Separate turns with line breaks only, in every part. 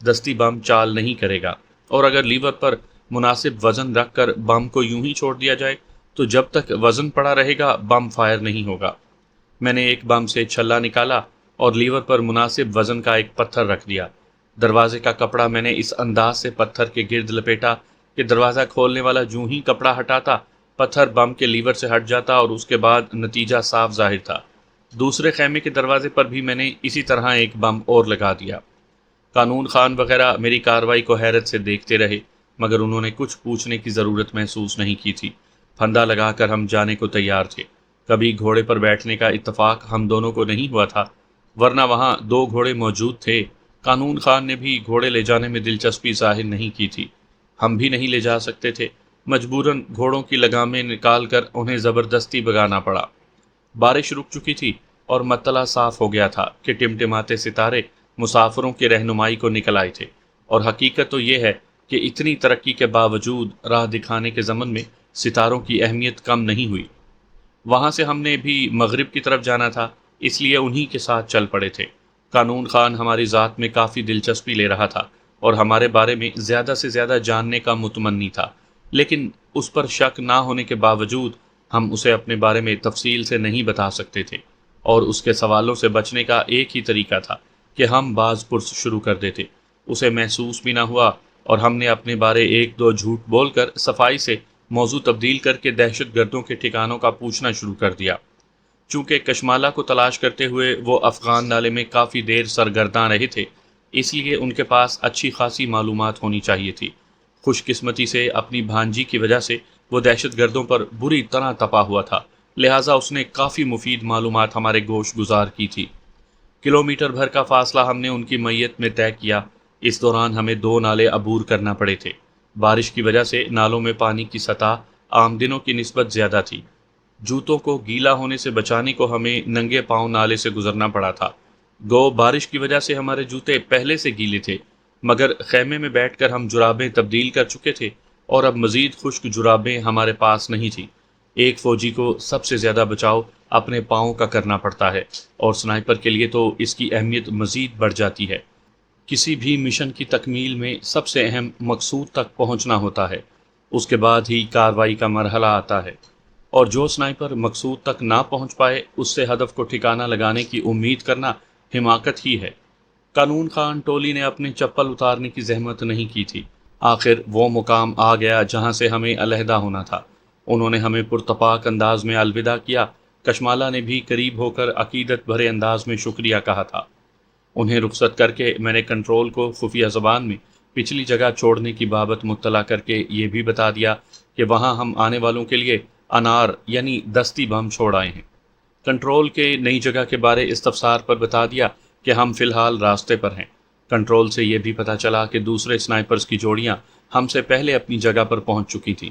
دستی بم چال نہیں کرے گا، اور اگر لیور پر مناسب وزن رکھ کر بم کو یوں ہی چھوڑ دیا جائے تو جب تک وزن پڑا رہے گا بم فائر نہیں ہوگا۔ میں نے ایک بم سے چھلا نکالا اور لیور پر مناسب وزن کا ایک پتھر رکھ دیا۔ دروازے کا کپڑا میں نے اس انداز سے پتھر کے گرد لپیٹا کہ دروازہ کھولنے والا جوں ہی کپڑا ہٹاتا پتھر بم کے لیور سے ہٹ جاتا، اور اس کے بعد نتیجہ صاف ظاہر تھا۔ دوسرے خیمے کے دروازے پر بھی میں نے اسی طرح ایک بم اور لگا دیا۔ قانون خان وغیرہ میری کارروائی کو حیرت سے دیکھتے رہے، مگر انہوں نے کچھ پوچھنے کی ضرورت محسوس نہیں کی تھی۔ پھندا لگا کر ہم جانے کو تیار تھے۔ کبھی گھوڑے پر بیٹھنے کا اتفاق ہم دونوں کو نہیں ہوا تھا، ورنہ وہاں 2 گھوڑے موجود تھے۔ قانون خان نے بھی گھوڑے لے جانے میں دلچسپی ظاہر نہیں کی تھی، ہم بھی نہیں لے جا سکتے تھے۔ مجبوراً گھوڑوں کی لگامیں نکال کر انہیں زبردستی بگانا پڑا۔ بارش رک چکی تھی اور مطلع صاف ہو گیا تھا کہ ٹمٹماتے ستارے مسافروں کی رہنمائی کو نکل آئے تھے، اور حقیقت تو یہ ہے کہ اتنی ترقی کے باوجود راہ دکھانے کے ضمن میں ستاروں کی اہمیت کم نہیں ہوئی۔ وہاں سے ہم نے بھی مغرب کی طرف جانا تھا، اس لیے انہی کے ساتھ چل پڑے تھے۔ قانون خان ہماری ذات میں کافی دلچسپی لے رہا تھا اور ہمارے بارے میں زیادہ سے زیادہ جاننے کا متمنی تھا، لیکن اس پر شک نہ ہونے کے باوجود ہم اسے اپنے بارے میں تفصیل سے نہیں بتا سکتے تھے، اور اس کے سوالوں سے بچنے کا ایک ہی طریقہ تھا کہ ہم باز پرس شروع کر دیتے۔ اسے محسوس بھی نہ ہوا، اور ہم نے اپنے بارے 1-2 جھوٹ بول کر صفائی سے موضوع تبدیل کر کے دہشت گردوں کے ٹھکانوں کا پوچھنا شروع کر دیا۔ چونکہ کشمالہ کو تلاش کرتے ہوئے وہ افغان نالے میں کافی دیر سرگرداں رہے تھے، اس لیے ان کے پاس اچھی خاصی معلومات ہونی چاہیے تھی۔ خوش قسمتی سے اپنی بھانجی کی وجہ سے وہ دہشت گردوں پر بری طرح تپا ہوا تھا، لہٰذا اس نے کافی مفید معلومات ہمارے گوش گزار کی تھی۔ کلومیٹر بھر کا فاصلہ ہم نے ان کی میت میں طے کیا۔ اس دوران ہمیں 2 نالے عبور کرنا پڑے تھے۔ بارش کی وجہ سے نالوں میں پانی کی سطح عام دنوں کی نسبت زیادہ تھی۔ جوتوں کو گیلا ہونے سے بچانے کو ہمیں ننگے پاؤں نالے سے گزرنا پڑا تھا۔ گو بارش کی وجہ سے ہمارے جوتے پہلے سے گیلے تھے، مگر خیمے میں بیٹھ کر ہم جرابیں تبدیل کر چکے تھے اور اب مزید خشک جرابیں ہمارے پاس نہیں تھیں۔ ایک فوجی کو سب سے زیادہ بچاؤ اپنے پاؤں کا کرنا پڑتا ہے، اور سنائپر کے لیے تو اس کی اہمیت مزید بڑھ جاتی ہے۔ کسی بھی مشن کی تکمیل میں سب سے اہم مقصود تک پہنچنا ہوتا ہے، اس کے بعد ہی کارروائی کا مرحلہ آتا ہے، اور جو سنائپر مقصود تک نہ پہنچ پائے اس سے ہدف کو ٹھکانہ لگانے کی امید کرنا حماقت ہی ہے۔ قانون خان ٹولی نے اپنے چپل اتارنے کی زحمت نہیں کی تھی۔ آخر وہ مقام آ گیا جہاں سے ہمیں علیحدہ ہونا تھا۔ انہوں نے ہمیں پرتپاک انداز میں الوداع کیا۔ کشمالہ نے بھی قریب ہو کر عقیدت بھرے انداز میں شکریہ کہا تھا۔ انہیں رخصت کر کے میں نے کنٹرول کو خفیہ زبان میں پچھلی جگہ چھوڑنے کی بابت مطلع کر کے یہ بھی بتا دیا کہ وہاں ہم آنے والوں کے لیے انار یعنی دستی بم چھوڑ آئے ہیں۔ کنٹرول کے نئی جگہ کے بارے استفسار پر بتا دیا کہ ہم فی الحال راستے پر ہیں۔ کنٹرول سے یہ بھی پتہ چلا کہ دوسرے سنائپرز کی جوڑیاں ہم سے پہلے اپنی جگہ پر پہنچ چکی تھیں۔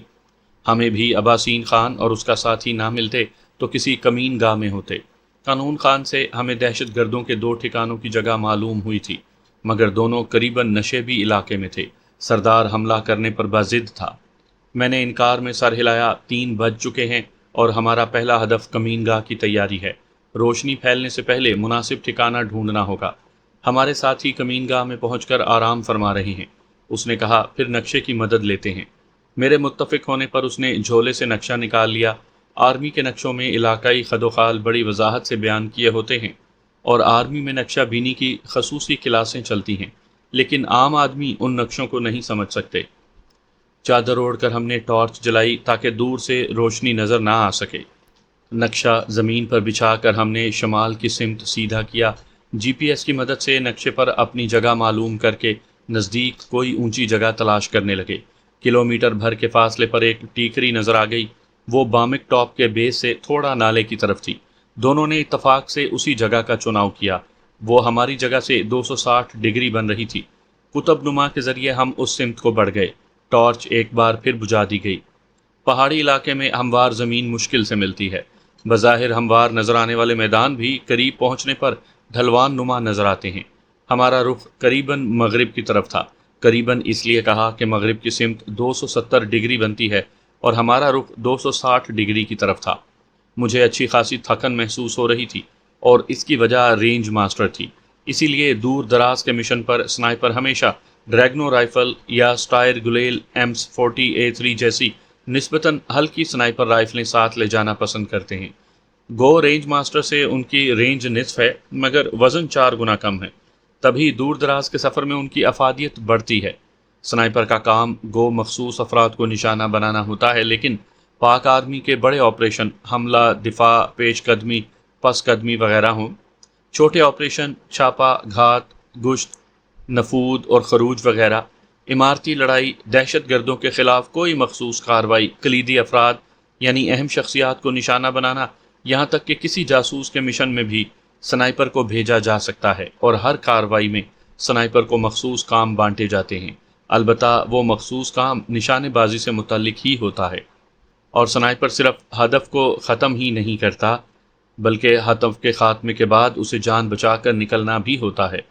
ہمیں بھی اباسین خان اور اس کا ساتھی نہ ملتے تو کسی کمین گاہ میں ہوتے۔ قانون خان سے ہمیں دہشت گردوں کے 2 ٹھکانوں کی جگہ معلوم ہوئی تھی، مگر دونوں قریباً نشیبی علاقے میں تھے۔ سردار حملہ کرنے پر باضد تھا۔ میں نے انکار میں سر ہلایا۔ 3 بج چکے ہیں اور ہمارا پہلا ہدف کمین گاہ کی تیاری ہے۔ روشنی پھیلنے سے پہلے مناسب ٹھکانہ ڈھونڈنا ہوگا۔ ہمارے ساتھی کمین گاہ میں پہنچ کر آرام فرما رہے ہیں۔ اس نے کہا، پھر نقشے کی مدد لیتے ہیں۔ میرے متفق ہونے پر اس نے جھولے سے نقشہ نکال لیا۔ آرمی کے نقشوں میں علاقائی خد و خال بڑی وضاحت سے بیان کیے ہوتے ہیں، اور آرمی میں نقشہ بینی کی خصوصی کلاسیں چلتی ہیں، لیکن عام آدمی ان نقشوں کو نہیں سمجھ سکتے۔ چادر اوڑھ کر ہم نے ٹارچ جلائی تاکہ دور سے روشنی نظر نہ آ سکے۔ نقشہ زمین پر بچھا کر ہم نے شمال کی سمت سیدھا کیا۔ جی پی ایس کی مدد سے نقشے پر اپنی جگہ معلوم کر کے نزدیک کوئی اونچی جگہ تلاش کرنے لگے۔ کلومیٹر بھر کے فاصلے پر ایک ٹیکری نظر آ گئی۔ وہ بامک ٹاپ کے بیس سے تھوڑا نالے کی طرف تھی۔ دونوں نے اتفاق سے اسی جگہ کا چناؤ کیا۔ وہ ہماری جگہ سے 260 ڈگری بن رہی تھی۔ قطب نما کے ذریعے ہم اس سمت کو بڑھ گئے۔ ٹارچ ایک بار پھر بجھا دی گئی۔ پہاڑی علاقے میں ہموار زمین مشکل سے ملتی ہے۔ بظاہر ہموار نظر آنے والے میدان بھی قریب پہنچنے پر ڈھلوان نما نظر آتے ہیں۔ ہمارا رخ قریباً مغرب کی طرف تھا۔ قریباً اس لیے کہا کہ مغرب کی سمت 270 ڈگری بنتی ہے اور ہمارا رخ 260 ڈگری کی طرف تھا۔ مجھے اچھی خاصی تھکن محسوس ہو رہی تھی، اور اس کی وجہ رینج ماسٹر تھی۔ اسی لیے دور دراز کے مشن پر سنائپر ہمیشہ ڈریگنو رائفل یا سٹائر گلیل M40A3 جیسی نسبتاً ہلکی سنائپر رائفلیں ساتھ لے جانا پسند کرتے ہیں۔ گو رینج ماسٹر سے ان کی رینج نصف ہے مگر وزن 4 گنا کم ہے، تبھی دور دراز کے سفر میں ان کی افادیت بڑھتی ہے۔ سنائپر کا کام گو مخصوص افراد کو نشانہ بنانا ہوتا ہے، لیکن پاک آرمی کے بڑے آپریشن حملہ، دفاع، پیش قدمی، پس قدمی وغیرہ ہوں، چھوٹے آپریشن چھاپا، گھات، گشت، نفود اور خروج وغیرہ، عمارتی لڑائی، دہشت گردوں کے خلاف کوئی مخصوص کارروائی، کلیدی افراد یعنی اہم شخصیات کو نشانہ بنانا، یہاں تک کہ کسی جاسوس کے مشن میں بھی سنائپر کو بھیجا جا سکتا ہے، اور ہر کارروائی میں سنائپر کو مخصوص کام بانٹے جاتے ہیں۔ البتہ وہ مخصوص کام نشانے بازی سے متعلق ہی ہوتا ہے، اور سنائپر صرف ہدف کو ختم ہی نہیں کرتا بلکہ ہدف کے خاتمے کے بعد اسے جان بچا کر نکلنا بھی ہوتا ہے،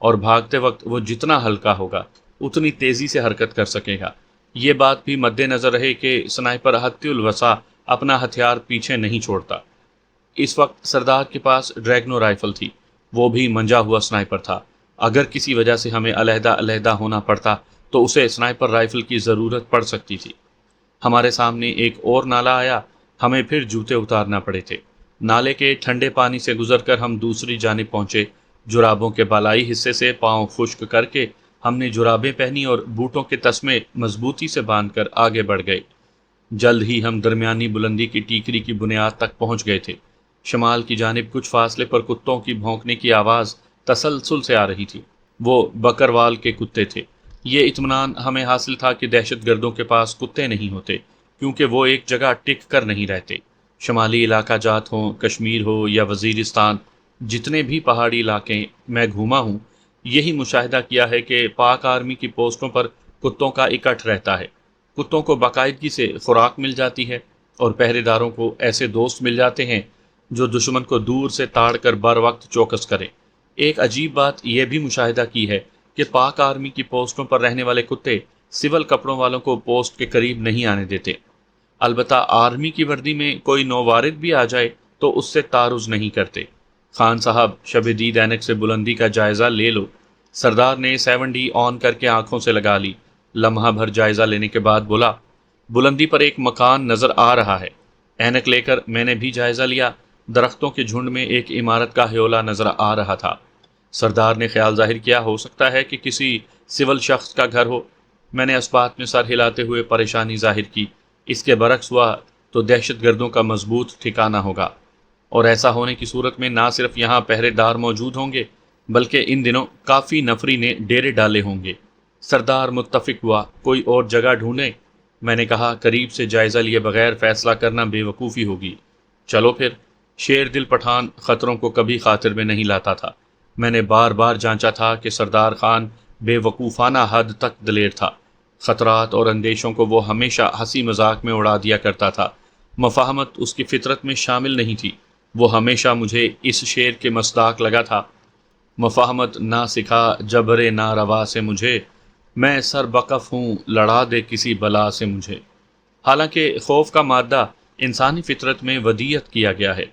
اور بھاگتے وقت وہ جتنا ہلکا ہوگا اتنی تیزی سے حرکت کر سکے گا۔ یہ بات بھی مد نظر رہے کہ سنائپر حد الوسع اپنا ہتھیار پیچھے نہیں چھوڑتا۔ اس وقت سردار کے پاس ڈریگنو رائفل تھی، وہ بھی منجا ہوا سنائپر تھا۔ اگر کسی وجہ سے ہمیں علیحدہ علیحدہ ہونا پڑتا تو اسے سنائپر رائفل کی ضرورت پڑ سکتی تھی۔ ہمارے سامنے ایک اور نالہ آیا، ہمیں پھر جوتے اتارنا پڑے تھے۔ نالے کے ٹھنڈے پانی سے گزر کر ہم دوسری جانب پہنچے۔ جرابوں کے بالائی حصے سے پاؤں خشک کر کے ہم نے جرابیں پہنی اور بوٹوں کے تسمے مضبوطی سے باندھ کر آگے بڑھ گئے۔ جلد ہی ہم درمیانی بلندی کی ٹیکری کی بنیاد تک پہنچ گئے تھے۔ شمال کی جانب کچھ فاصلے پر کتوں کی بھونکنے کی آواز تسلسل سے آ رہی تھی۔ وہ بکروال کے کتے تھے۔ یہ اطمینان ہمیں حاصل تھا کہ دہشت گردوں کے پاس کتے نہیں ہوتے، کیونکہ وہ ایک جگہ ٹک کر نہیں رہتے۔ شمالی علاقہ جات ہوں، کشمیر ہو یا وزیرستان، جتنے بھی پہاڑی علاقے میں گھوما ہوں، یہی مشاہدہ کیا ہے کہ پاک آرمی کی پوسٹوں پر کتوں کا اکٹھ رہتا ہے۔ کتوں کو باقاعدگی سے خوراک مل جاتی ہے، اور پہرے داروں کو ایسے دوست مل جاتے ہیں جو دشمن کو دور سے تاڑ کر بر وقت چوکس کریں۔ ایک عجیب بات یہ بھی مشاہدہ کی ہے کہ پاک آرمی کی پوسٹوں پر رہنے والے کتے سول کپڑوں والوں کو پوسٹ کے قریب نہیں آنے دیتے۔ البتہ آرمی کی وردی میں کوئی نووارد بھی آ جائے تو اس سے تعرض نہیں کرتے۔ خان صاحب، شب دید اینک سے بلندی کا جائزہ لے لو۔ سردار نے 7D آن کر کے آنکھوں سے لگا لی۔ لمحہ بھر جائزہ لینے کے بعد بولا، بلندی پر ایک مکان نظر آ رہا ہے۔ اینک لے کر میں نے بھی جائزہ لیا۔ درختوں کے جھنڈ میں ایک عمارت کا ہیولہ نظر آ رہا تھا۔ سردار نے خیال ظاہر کیا ہو سکتا ہے کہ کسی سول شخص کا گھر ہو۔ میں نے اس بات میں سر ہلاتے ہوئے پریشانی ظاہر کی۔ اس کے برعکس ہوا تو دہشت گردوں کا مضبوط ٹھکانہ ہوگا، اور ایسا ہونے کی صورت میں نہ صرف یہاں پہرے دار موجود ہوں گے بلکہ ان دنوں کافی نفری نے ڈیرے ڈالے ہوں گے۔ سردار متفق ہوا، کوئی اور جگہ ڈھونڈیں۔ میں نے کہا، قریب سے جائزہ لیے بغیر فیصلہ کرنا بے وقوفی ہوگی۔ چلو پھر۔ شیر دل پٹھان خطروں کو کبھی خاطر میں نہیں لاتا تھا۔ میں نے بار بار جانچا تھا کہ سردار خان بے وقوفانہ حد تک دلیر تھا۔ خطرات اور اندیشوں کو وہ ہمیشہ ہنسی مذاق میں اڑا دیا کرتا تھا۔ مفاہمت اس کی فطرت میں شامل نہیں تھی۔ وہ ہمیشہ مجھے اس شعر کے مصداق لگا تھا، مفاہمت نہ سکھا جبر نہ روا سے مجھے، میں سر بقف ہوں لڑا دے کسی بلا سے مجھے۔ حالانکہ خوف کا مادہ انسانی فطرت میں ودیعت کیا گیا ہے۔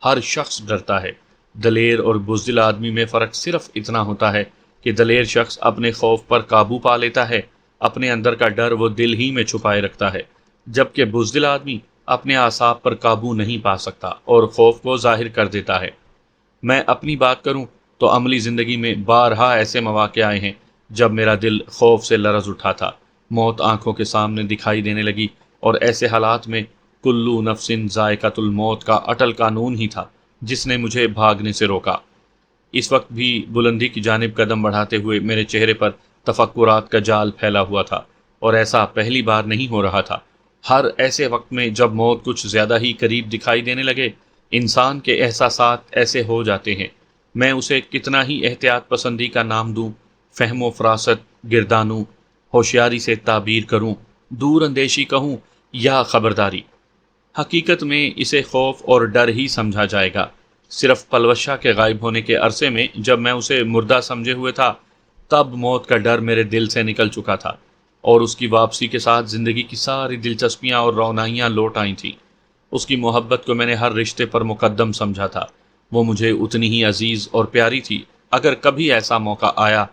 ہر شخص ڈرتا ہے۔ دلیر اور بزدل آدمی میں فرق صرف اتنا ہوتا ہے کہ دلیر شخص اپنے خوف پر قابو پا لیتا ہے، اپنے اندر کا ڈر وہ دل ہی میں چھپائے رکھتا ہے، جبکہ بزدل آدمی اپنے اعصاب پر قابو نہیں پا سکتا اور خوف کو ظاہر کر دیتا ہے۔ میں اپنی بات کروں تو عملی زندگی میں بارہا ایسے مواقع آئے ہیں جب میرا دل خوف سے لرز اٹھا تھا۔ موت آنکھوں کے سامنے دکھائی دینے لگی، اور ایسے حالات میں کلو نفس ذائقۃ الموت کا اٹل قانون ہی تھا جس نے مجھے بھاگنے سے روکا۔ اس وقت بھی بلندی کی جانب قدم بڑھاتے ہوئے میرے چہرے پر تفکرات کا جال پھیلا ہوا تھا، اور ایسا پہلی بار نہیں ہو رہا تھا۔ ہر ایسے وقت میں جب موت کچھ زیادہ ہی قریب دکھائی دینے لگے، انسان کے احساسات ایسے ہو جاتے ہیں، میں اسے کتنا ہی احتیاط پسندی کا نام دوں، فہم و فراست گردانوں، ہوشیاری سے تعبیر کروں، دور اندیشی کہوں یا خبرداری، حقیقت میں اسے خوف اور ڈر ہی سمجھا جائے گا۔ صرف پلوشہ کے غائب ہونے کے عرصے میں جب میں اسے مردہ سمجھے ہوئے تھا، تب موت کا ڈر میرے دل سے نکل چکا تھا، اور اس کی واپسی کے ساتھ زندگی کی ساری دلچسپیاں اور رونائیاں لوٹ آئی تھیں۔ اس کی محبت کو میں نے ہر رشتے پر مقدم سمجھا تھا۔ وہ مجھے اتنی ہی عزیز اور پیاری تھی اگر کبھی ایسا موقع آیا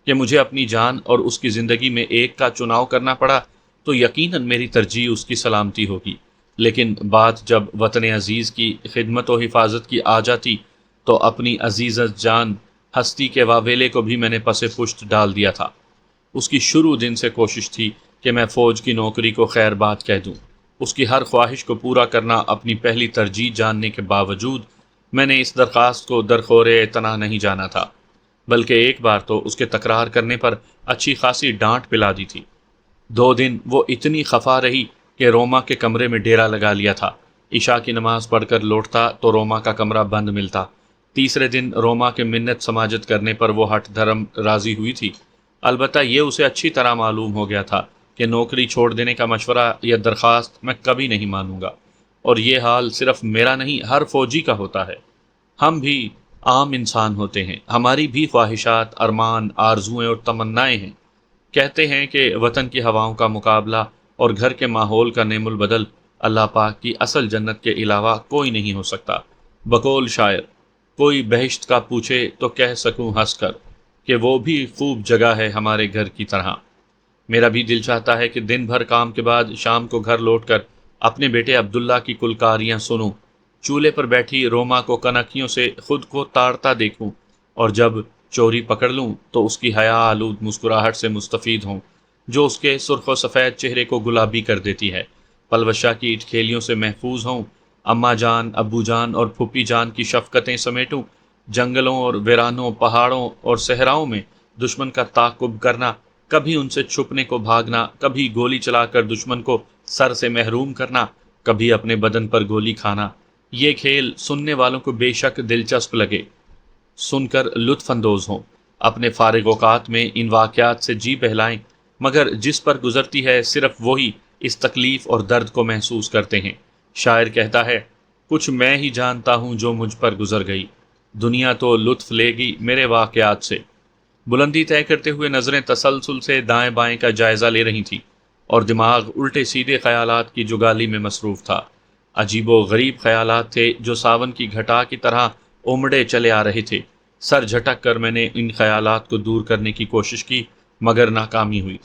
کہ مجھے اپنی جان اور اس کی زندگی میں ایک کا چناؤ کرنا پڑا تو یقیناً میری ترجیح اس کی سلامتی ہوگی، لیکن بات جب وطن عزیز کی خدمت و حفاظت کی آ جاتی تو اپنی عزیزت جان ہستی کے واویلے کو بھی میں نے پس پشت ڈال دیا تھا۔ اس کی شروع دن سے کوشش تھی کہ میں فوج کی نوکری کو خیر بات کہہ دوں۔ اس کی ہر خواہش کو پورا کرنا اپنی پہلی ترجیح جاننے کے باوجود میں نے اس درخواست کو درخور اعتنا نہیں جانا تھا، بلکہ ایک بار تو اس کے تکرار کرنے پر اچھی خاصی ڈانٹ پلا دی تھی۔ 2 دن وہ اتنی خفا رہی کہ روما کے کمرے میں ڈیرا لگا لیا تھا۔ عشاء کی نماز پڑھ کر لوٹتا تو روما کا کمرہ بند ملتا۔ تیسرے دن روما کے منت سماجت کرنے پر وہ ہٹ دھرم راضی ہوئی تھی، البتہ یہ اسے اچھی طرح معلوم ہو گیا تھا کہ نوکری چھوڑ دینے کا مشورہ یا درخواست میں کبھی نہیں مانوں گا، اور یہ حال صرف میرا نہیں ہر فوجی کا ہوتا ہے۔ ہم بھی عام انسان ہوتے ہیں، ہماری بھی خواہشات، ارمان، آرزوئیں اور تمنائیں ہیں۔ کہتے ہیں کہ وطن کی ہواؤں کا مقابلہ اور گھر کے ماحول کا نعم البدل اللہ پاک کی اصل جنت کے علاوہ کوئی نہیں ہو سکتا۔ بقول شاعر، کوئی بہشت کا پوچھے تو کہہ سکوں ہنس کر کہ وہ بھی خوب جگہ ہے ہمارے گھر کی طرح۔ میرا بھی دل چاہتا ہے کہ دن بھر کام کے بعد شام کو گھر لوٹ کر اپنے بیٹے عبداللہ کی کلکاریاں سنوں، چولہے پر بیٹھی روما کو کنکھیوں سے خود کو تاڑتا دیکھوں، اور جب چوری پکڑ لوں تو اس کی حیا آلود مسکراہٹ سے مستفید ہوں جو اس کے سرخ و سفید چہرے کو گلابی کر دیتی ہے، پلوشہ کی اٹکھیلیوں سے محفوظ ہوں، اماں جان، ابو جان اور پھپھی جان کی شفقتیں سمیٹوں، جنگلوں اور ویرانوں، پہاڑوں اور صحراؤں میں دشمن کا تعاقب کرنا، کبھی ان سے چھپنے کو بھاگنا، کبھی گولی چلا کر دشمن کو سر سے محروم کرنا، کبھی اپنے بدن پر گولی کھانا۔ یہ کھیل سننے والوں کو بے شک دلچسپ لگے، سن کر لطف اندوز ہوں، اپنے فارغ اوقات میں ان واقعات سے جی بہلائیں، مگر جس پر گزرتی ہے صرف وہی اس تکلیف اور درد کو محسوس کرتے ہیں۔ شاعر کہتا ہے، کچھ میں ہی جانتا ہوں جو مجھ پر گزر گئی، دنیا تو لطف لے گی میرے واقعات سے۔ بلندی طے کرتے ہوئے نظریں تسلسل سے دائیں بائیں کا جائزہ لے رہی تھیں، اور دماغ الٹے سیدھے خیالات کی جگالی میں مصروف تھا۔ عجیب و غریب خیالات تھے جو ساون کی گھٹا کی طرح امڑے چلے آ رہے تھے۔ سر جھٹک کر میں نے ان خیالات کو دور کرنے کی کوشش کی، مگر ناکامی ہوئی۔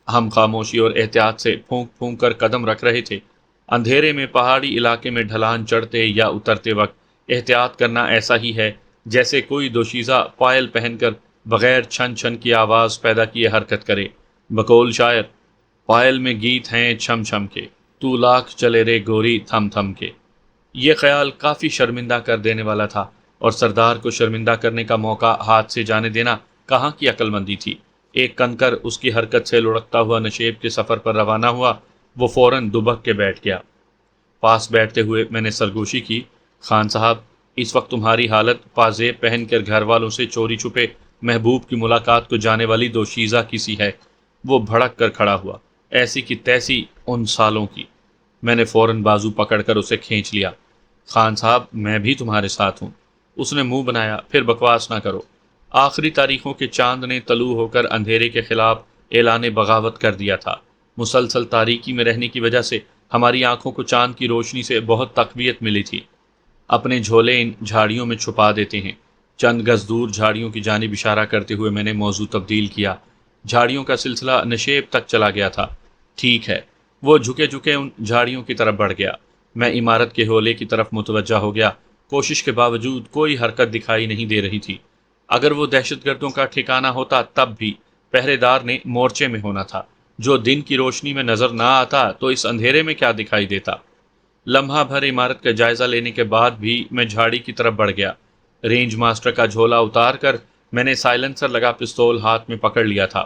ہم خاموشی اور احتیاط سے پھونک پھونک کر قدم رکھ رہے تھے۔ اندھیرے میں پہاڑی علاقے میں ڈھلان چڑھتے یا اترتے وقت احتیاط کرنا ایسا ہی ہے جیسے کوئی دوشیزہ پائل پہن کر بغیر چھن چھن کی آواز پیدا کیے حرکت کرے۔ بقول شاعر، پائل میں گیت ہیں چھم چھم کے، تو لاکھ چلے رے گوری تھم تھم کے۔ یہ خیال کافی شرمندہ کر دینے والا تھا، اور سردار کو شرمندہ کرنے کا موقع ہاتھ سے جانے دینا کہاں کی عقل مندی تھی۔ ایک کنکر اس کی حرکت سے لڑکتا ہوا نشیب کے سفر پر روانہ ہوا، وہ فوراً دبک کے بیٹھ گیا۔ پاس بیٹھتے ہوئے میں نے سرگوشی کی، خان صاحب، اس وقت تمہاری حالت پازیب پہن کر گھر والوں سے چوری چھپے محبوب کی ملاقات کو جانے والی دوشیزہ کی سی ہے۔ وہ بھڑک کر کھڑا ہوا، ایسی کی تیسی ان سالوں کی۔ میں نے فوراً بازو پکڑ کر اسے کھینچ لیا۔ خان صاحب، میں بھی تمہارے ساتھ ہوں۔ اس نے منہ بنایا، پھر بکواس نہ کرو۔ آخری تاریخوں کے چاند نے طلوع ہو کر اندھیرے کے خلاف اعلان بغاوت کر دیا تھا۔ مسلسل تاریکی میں رہنے کی وجہ سے ہماری آنکھوں کو چاند کی روشنی سے بہت تقویت ملی تھی۔ اپنے جھولے ان جھاڑیوں میں چھپا دیتے ہیں۔ چند گز دور جھاڑیوں کی جانب اشارہ کرتے ہوئے میں نے موضوع تبدیل کیا۔ جھاڑیوں کا سلسلہ نشیب تک چلا گیا تھا۔ ٹھیک ہے۔ وہ جھکے جھکے ان جھاڑیوں کی طرف بڑھ گیا۔ میں عمارت کے حولے کی طرف متوجہ ہو گیا۔ کوشش کے باوجود کوئی حرکت دکھائی نہیں دے رہی تھی۔ اگر وہ دہشت گردوں کا ٹھکانہ ہوتا تب بھی پہرے دار نے مورچے میں ہونا تھا۔ جو دن کی روشنی میں نظر نہ آتا تو اس اندھیرے میں کیا دکھائی دیتا؟ لمحہ بھر عمارت کا جائزہ لینے کے بعد بھی میں جھاڑی کی طرف بڑھ گیا۔ رینج ماسٹر کا جھولا اتار کر میں نے سائلنسر لگا پستول ہاتھ میں پکڑ لیا تھا۔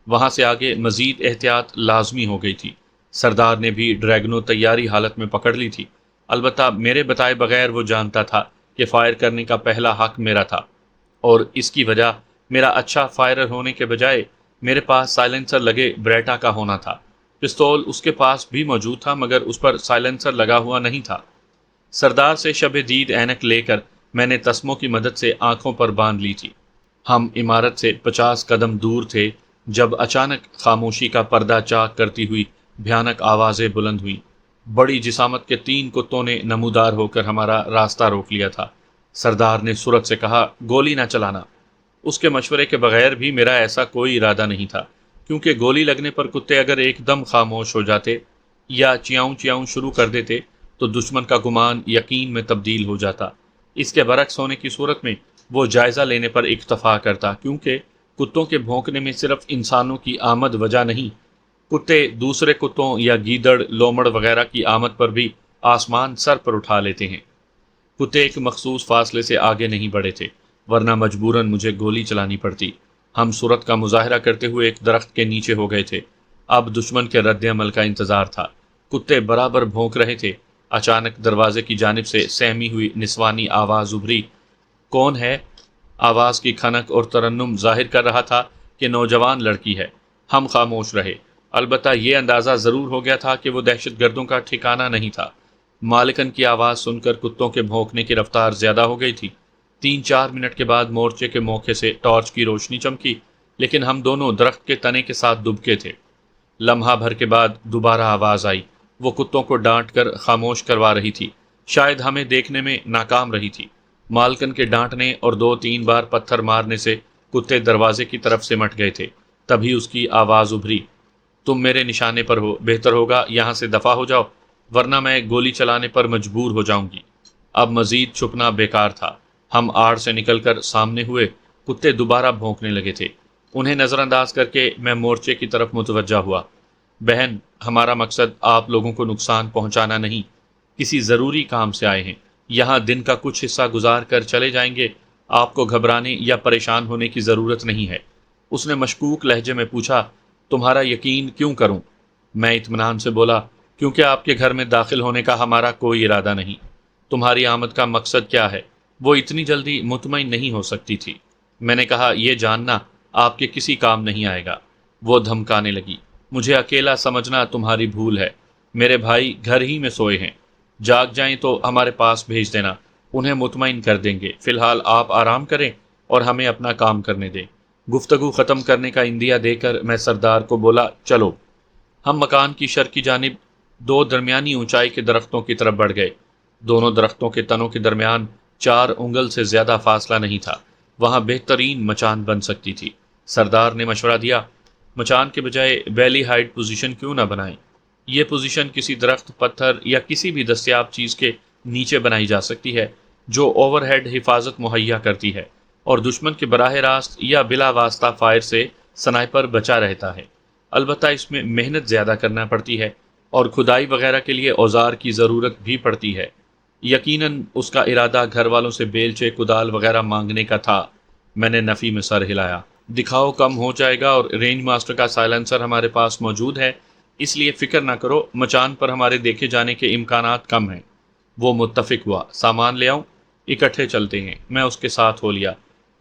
وہاں سے آگے مزید احتیاط لازمی ہو گئی تھی۔ سردار نے بھی ڈریگنو تیاری حالت میں پکڑ لی تھی، البتہ میرے بتائے بغیر وہ جانتا تھا کہ فائر کرنے کا پہلا حق میرا تھا، اور اس کی وجہ میرا اچھا فائرر ہونے کے بجائے میرے پاس سائلنسر لگے بریٹا کا ہونا تھا۔ پستول اس کے پاس بھی موجود تھا، مگر اس پر سائلنسر لگا ہوا نہیں تھا۔ سردار سے شب دید اینک لے کر میں نے تسموں کی مدد سے آنکھوں پر باندھ لی تھی۔ ہم عمارت سے 50 قدم دور تھے جب اچانک خاموشی کا پردہ چاک کرتی ہوئی بھیانک آوازیں بلند ہوئیں۔ بڑی جسامت کے 3 کتوں نے نمودار ہو کر ہمارا راستہ روک لیا تھا۔ سردار نے سرعت سے کہا، گولی نہ چلانا۔ اس کے مشورے کے بغیر بھی میرا ایسا کوئی ارادہ نہیں تھا، کیونکہ گولی لگنے پر کتے اگر ایک دم خاموش ہو جاتے یا چیاؤں چیاؤں شروع کر دیتے تو دشمن کا گمان یقین میں تبدیل ہو جاتا۔ اس کے برعکس ہونے کی صورت میں وہ جائزہ لینے پر اکتفا کرتا، کیونکہ کتوں کے بھونکنے میں صرف انسانوں کی آمد وجہ نہیں، کتے دوسرے کتوں یا گیدڑ، لومڑ وغیرہ کی آمد پر بھی آسمان سر پر اٹھا لیتے ہیں۔ کتے ایک مخصوص فاصلے سے آگے نہیں بڑھے تھے، ورنہ مجبوراً مجھے گولی چلانی پڑتی۔ ہم صورت کا مظاہرہ کرتے ہوئے ایک درخت کے نیچے ہو گئے تھے۔ اب دشمن کے رد عمل کا انتظار تھا۔ کتے برابر بھونک رہے تھے۔ اچانک دروازے کی جانب سے سہمی ہوئی نسوانی آواز ابھری۔ کون ہے؟ آواز کی کھنک اور ترنم ظاہر کر رہا تھا کہ نوجوان لڑکی ہے۔ ہم خاموش رہے۔ البتہ یہ اندازہ ضرور ہو گیا تھا کہ وہ دہشت گردوں کا ٹھکانہ نہیں تھا۔ مالکن کی آواز سن کر کتوں کے بھونکنے کی رفتار زیادہ ہو گئی تھی۔ 3-4 منٹ کے بعد مورچے کے موقع سے ٹارچ کی روشنی چمکی، لیکن ہم دونوں درخت کے تنے کے ساتھ دبکے تھے۔ لمحہ بھر کے بعد دوبارہ آواز آئی۔ وہ کتوں کو ڈانٹ کر خاموش کروا رہی تھی، شاید ہمیں دیکھنے میں ناکام رہی تھی۔ مالکن کے ڈانٹنے اور 2-3 بار پتھر مارنے سے کتے دروازے کی طرف سمٹ گئے تھے۔ تبھی اس کی آواز ابھری، تم میرے نشانے پر ہو، بہتر ہوگا یہاں سے دفع ہو جاؤ، ورنہ میں گولی چلانے پر مجبور ہو جاؤں گی۔ اب مزید چھپنا بیکار تھا۔ ہم آڑ سے نکل کر سامنے ہوئے۔ کتے دوبارہ بھونکنے لگے تھے۔ انہیں نظر انداز کر کے میں مورچے کی طرف متوجہ ہوا۔ بہن، ہمارا مقصد آپ لوگوں کو نقصان پہنچانا نہیں، کسی ضروری کام سے آئے ہیں۔ یہاں دن کا کچھ حصہ گزار کر چلے جائیں گے، آپ کو گھبرانے یا پریشان ہونے کی ضرورت نہیں ہے۔ اس نے مشکوک لہجے میں پوچھا، تمہارا یقین کیوں کروں؟ میں اطمینان سے بولا، کیونکہ آپ کے گھر میں داخل ہونے کا ہمارا کوئی ارادہ نہیں۔ تمہاری آمد کا مقصد کیا ہے؟ وہ اتنی جلدی مطمئن نہیں ہو سکتی تھی۔ میں نے کہا، یہ جاننا آپ کے کسی کام نہیں آئے گا۔ وہ دھمکانے لگی، مجھے اکیلا سمجھنا تمہاری بھول ہے۔ میرے بھائی گھر ہی میں سوئے ہیں، جاگ جائیں تو ہمارے پاس بھیج دینا، انہیں مطمئن کر دیں گے۔ فی الحال آپ آرام کریں اور ہمیں اپنا کام کرنے دیں۔ گفتگو ختم کرنے کا اندیا دے کر میں سردار کو بولا، چلو۔ ہم مکان کی شرق کی جانب 2 درمیانی اونچائی کے درختوں کی طرف بڑھ گئے۔ دونوں درختوں کے تنوں کے درمیان 4 انگل سے زیادہ فاصلہ نہیں تھا۔ وہاں بہترین مچان بن سکتی تھی۔ سردار نے مشورہ دیا، مچان کے بجائے بیلی ہائٹ پوزیشن کیوں نہ بنائیں؟ یہ پوزیشن کسی درخت، پتھر یا کسی بھی دستیاب چیز کے نیچے بنائی جا سکتی ہے جو اوور ہیڈ حفاظت مہیا کرتی ہے اور دشمن کے براہ راست یا بلا واسطہ فائر سے سنائپر بچا رہتا ہے۔ البتہ اس میں محنت زیادہ کرنا پڑتی ہے اور کھدائی وغیرہ کے لیے اوزار کی ضرورت بھی پڑتی ہے۔ یقیناً اس کا ارادہ گھر والوں سے بیلچے، کدال وغیرہ مانگنے کا تھا۔ میں نے نفی میں سر ہلایا۔ دکھاؤ کم ہو جائے گا اور رینج ماسٹر کا سائلنسر ہمارے پاس موجود ہے، اس لیے فکر نہ کرو، مچان پر ہمارے دیکھے جانے کے امکانات کم ہیں۔ وہ متفق ہوا، سامان لے آؤں، اکٹھے چلتے ہیں۔ میں اس کے ساتھ ہو لیا۔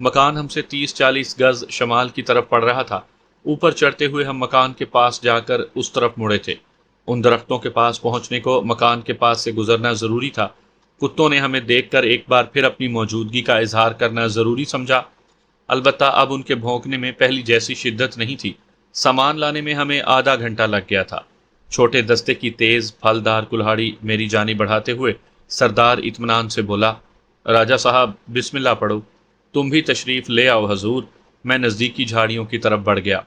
مکان ہم سے 30-40 گز شمال کی طرف پڑ رہا تھا۔ اوپر چڑھتے ہوئے ہم مکان کے پاس جا کر اس طرف مڑے تھے۔ ان درختوں کے پاس پہنچنے کو مکان کے پاس سے گزرنا ضروری تھا۔ کتوں نے ہمیں دیکھ کر ایک بار پھر اپنی موجودگی کا اظہار کرنا ضروری سمجھا۔ البتہ اب ان کے بھونکنے میں پہلی جیسی شدت نہیں تھی۔ سامان لانے میں ہمیں آدھا گھنٹہ لگ گیا تھا۔ چھوٹے دستے کی تیز پھلدار کلہاڑی میری جانب بڑھاتے ہوئے سردار اطمینان سے بولا، راجہ صاحب بسم اللہ پڑھو۔ تم بھی تشریف لے آؤ حضور۔ میں نزدیکی جھاڑیوں کی طرف بڑھ گیا۔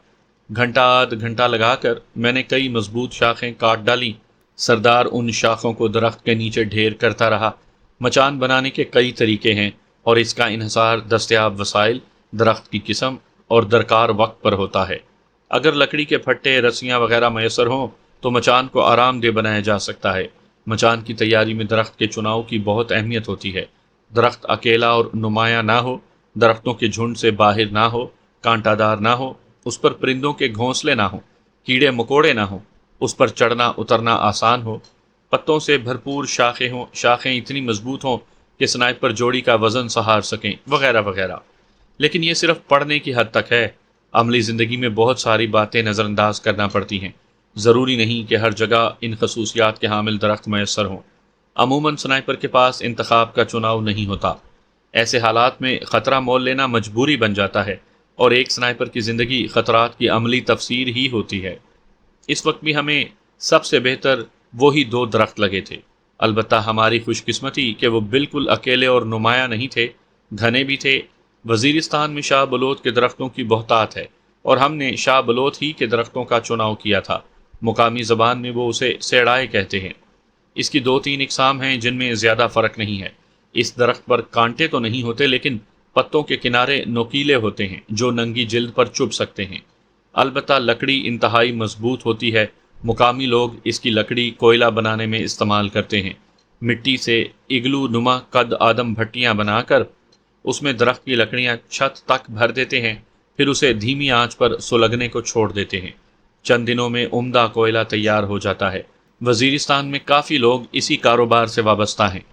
آدھ گھنٹہ لگا کر میں نے کئی مضبوط شاخیں کاٹ ڈالیں۔ سردار ان شاخوں کو درخت کے نیچے ڈھیر کرتا رہا۔ مچان بنانے کے کئی طریقے ہیں اور اس کا انحصار دستیاب وسائل، درخت کی قسم اور درکار وقت پر ہوتا ہے۔ اگر لکڑی کے پھٹے، رسیاں وغیرہ میسر ہوں تو مچان کو آرام دہ بنایا جا سکتا ہے۔ مچان کی تیاری میں درخت کے چناؤ کی بہت اہمیت ہوتی ہے۔ درخت اکیلا اور نمایاں نہ ہو، درختوں کے جھنڈ سے باہر نہ ہو، کانٹا دار نہ ہو، اس پر پرندوں کے گھونسلے نہ ہوں، کیڑے مکوڑے نہ ہوں، اس پر چڑھنا اترنا آسان ہو، پتوں سے بھرپور شاخیں ہوں، شاخیں اتنی مضبوط ہوں کہ سنائپر جوڑی کا وزن سہار سکیں، وغیرہ وغیرہ۔ لیکن یہ صرف پڑھنے کی حد تک ہے۔ عملی زندگی میں بہت ساری باتیں نظر انداز کرنا پڑتی ہیں۔ ضروری نہیں کہ ہر جگہ ان خصوصیات کے حامل درخت میسر ہوں۔ عموماً سنائپر کے پاس انتخاب کا چناؤ نہیں ہوتا۔ ایسے حالات میں خطرہ مول لینا مجبوری بن جاتا ہے، اور ایک سنائپر کی زندگی خطرات کی عملی تفسیر ہی ہوتی ہے۔ اس وقت بھی ہمیں سب سے بہتر وہی 2 درخت لگے تھے۔ البتہ ہماری خوش قسمتی کہ وہ بالکل اکیلے اور نمایاں نہیں تھے، گھنے بھی تھے، وزیرستان میں شاہ بلوت کے درختوں کی بہتات ہے اور ہم نے شاہ بلوت ہی کے درختوں کا چناؤ کیا تھا۔ مقامی زبان میں وہ اسے سیڑائے کہتے ہیں۔ اس کی 2-3 اقسام ہیں جن میں زیادہ فرق نہیں ہے۔ اس درخت پر کانٹے تو نہیں ہوتے لیکن پتوں کے کنارے نوکیلے ہوتے ہیں جو ننگی جلد پر چبھ سکتے ہیں۔ البتہ لکڑی انتہائی مضبوط ہوتی ہے۔ مقامی لوگ اس کی لکڑی کوئلہ بنانے میں استعمال کرتے ہیں۔ مٹی سے اگلو نما قد آدم بھٹیاں بنا کر اس میں درخت کی لکڑیاں چھت تک بھر دیتے ہیں، پھر اسے دھیمی آنچ پر سلگنے کو چھوڑ دیتے ہیں۔ چند دنوں میں عمدہ کوئلہ تیار ہو جاتا ہے۔ وزیرستان میں کافی لوگ اسی کاروبار سے وابستہ ہیں۔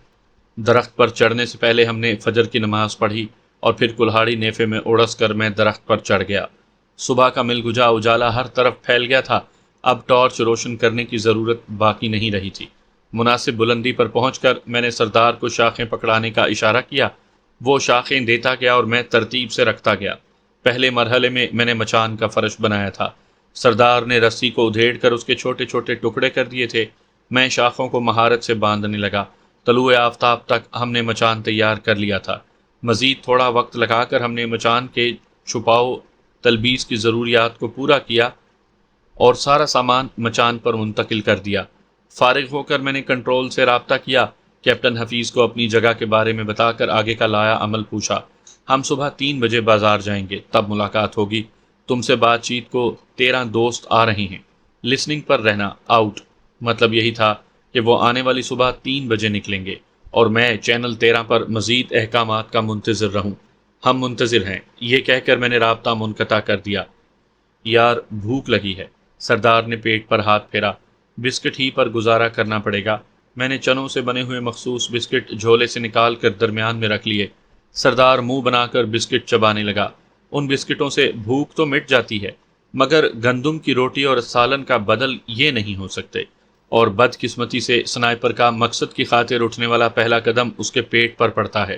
درخت پر چڑھنے سے پہلے ہم نے فجر کی نماز پڑھی اور پھر کلہاڑی نیفے میں اڑس کر میں درخت پر چڑھ گیا۔ صبح کا ملگجا اجالا ہر طرف پھیل گیا تھا، اب ٹارچ روشن کرنے کی ضرورت باقی نہیں رہی تھی۔ مناسب بلندی پر پہنچ کر میں نے سردار کو شاخیں پکڑانے کا اشارہ کیا۔ وہ شاخیں دیتا گیا اور میں ترتیب سے رکھتا گیا۔ پہلے مرحلے میں نے مچان کا فرش بنایا تھا۔ سردار نے رسی کو ادھیڑ کر اس کے چھوٹے چھوٹے ٹکڑے کر دیے تھے۔ میں شاخوں کو مہارت سے باندھنے لگا۔ طلوع آفتاب تک ہم نے مچان تیار کر لیا تھا۔ مزید تھوڑا وقت لگا کر ہم نے مچان کے چھپاؤ تلبیس کی ضروریات کو پورا کیا اور سارا سامان مچان پر منتقل کر دیا۔ فارغ ہو کر میں نے کنٹرول سے رابطہ کیا۔ کیپٹن حفیظ کو اپنی جگہ کے بارے میں بتا کر آگے کا لایا عمل پوچھا۔ ہم صبح 3 بجے بازار جائیں گے، تب ملاقات ہوگی۔ تم سے بات چیت کو 13 دوست آ رہے ہیں۔ لسننگ پر رہنا، آؤٹ۔ مطلب یہی تھا کہ وہ آنے والی صبح 3 بجے نکلیں گے اور میں چینل 13 پر مزید احکامات کا منتظر رہوں۔ ہم منتظر ہیں، یہ کہہ کر میں نے رابطہ منقطع کر دیا۔ یار بھوک لگی ہے۔ سردار نے پیٹ پر ہاتھ پھیرا۔ بسکٹ ہی پر گزارا کرنا پڑے گا۔ میں نے چنوں سے بنے ہوئے مخصوص بسکٹ جھولے سے نکال کر درمیان میں رکھ لیے۔ سردار منہ بنا کر بسکٹ چبانے لگا۔ ان بسکٹوں سے بھوک تو مٹ جاتی ہے مگر گندم کی روٹی اور سالن کا بدل یہ نہیں ہو سکتے، اور بدقسمتی سے سنائپر کا مقصد کی خاطر اٹھنے والا پہلا قدم اس کے پیٹ پر پڑتا ہے۔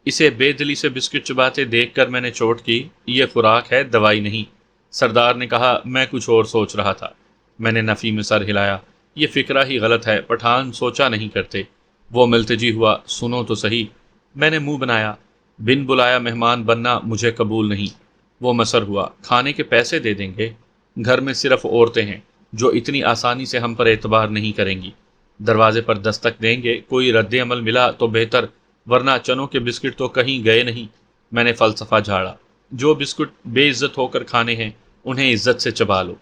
اسے بے دلی سے بسکٹ چباتے دیکھ کر میں نے چوٹ کی، یہ خوراک ہے، دوائی نہیں۔ سردار نے کہا، میں کچھ اور سوچ رہا تھا۔ میں نے نفی میں سر ہلایا، یہ فکرہ ہی غلط ہے، پٹھان سوچا نہیں کرتے۔ وہ ملتجی ہوا، سنو تو صحیح۔ میں نے منہ بنایا، بن بلایا مہمان بننا مجھے قبول نہیں۔ وہ مصر ہوا، کھانے کے پیسے دے دیں گے؟ گھر میں صرف عورتیں ہیں جو اتنی آسانی سے ہم پر اعتبار نہیں کریں گی۔ دروازے پر دستک دیں گے، کوئی رد عمل ملا تو بہتر، ورنہ چنوں کے بسکٹ تو کہیں گئے نہیں۔ میں نے فلسفہ جھاڑا، جو بسکٹ بے عزت ہو کر کھانے ہیں انہیں عزت سے چبا لو۔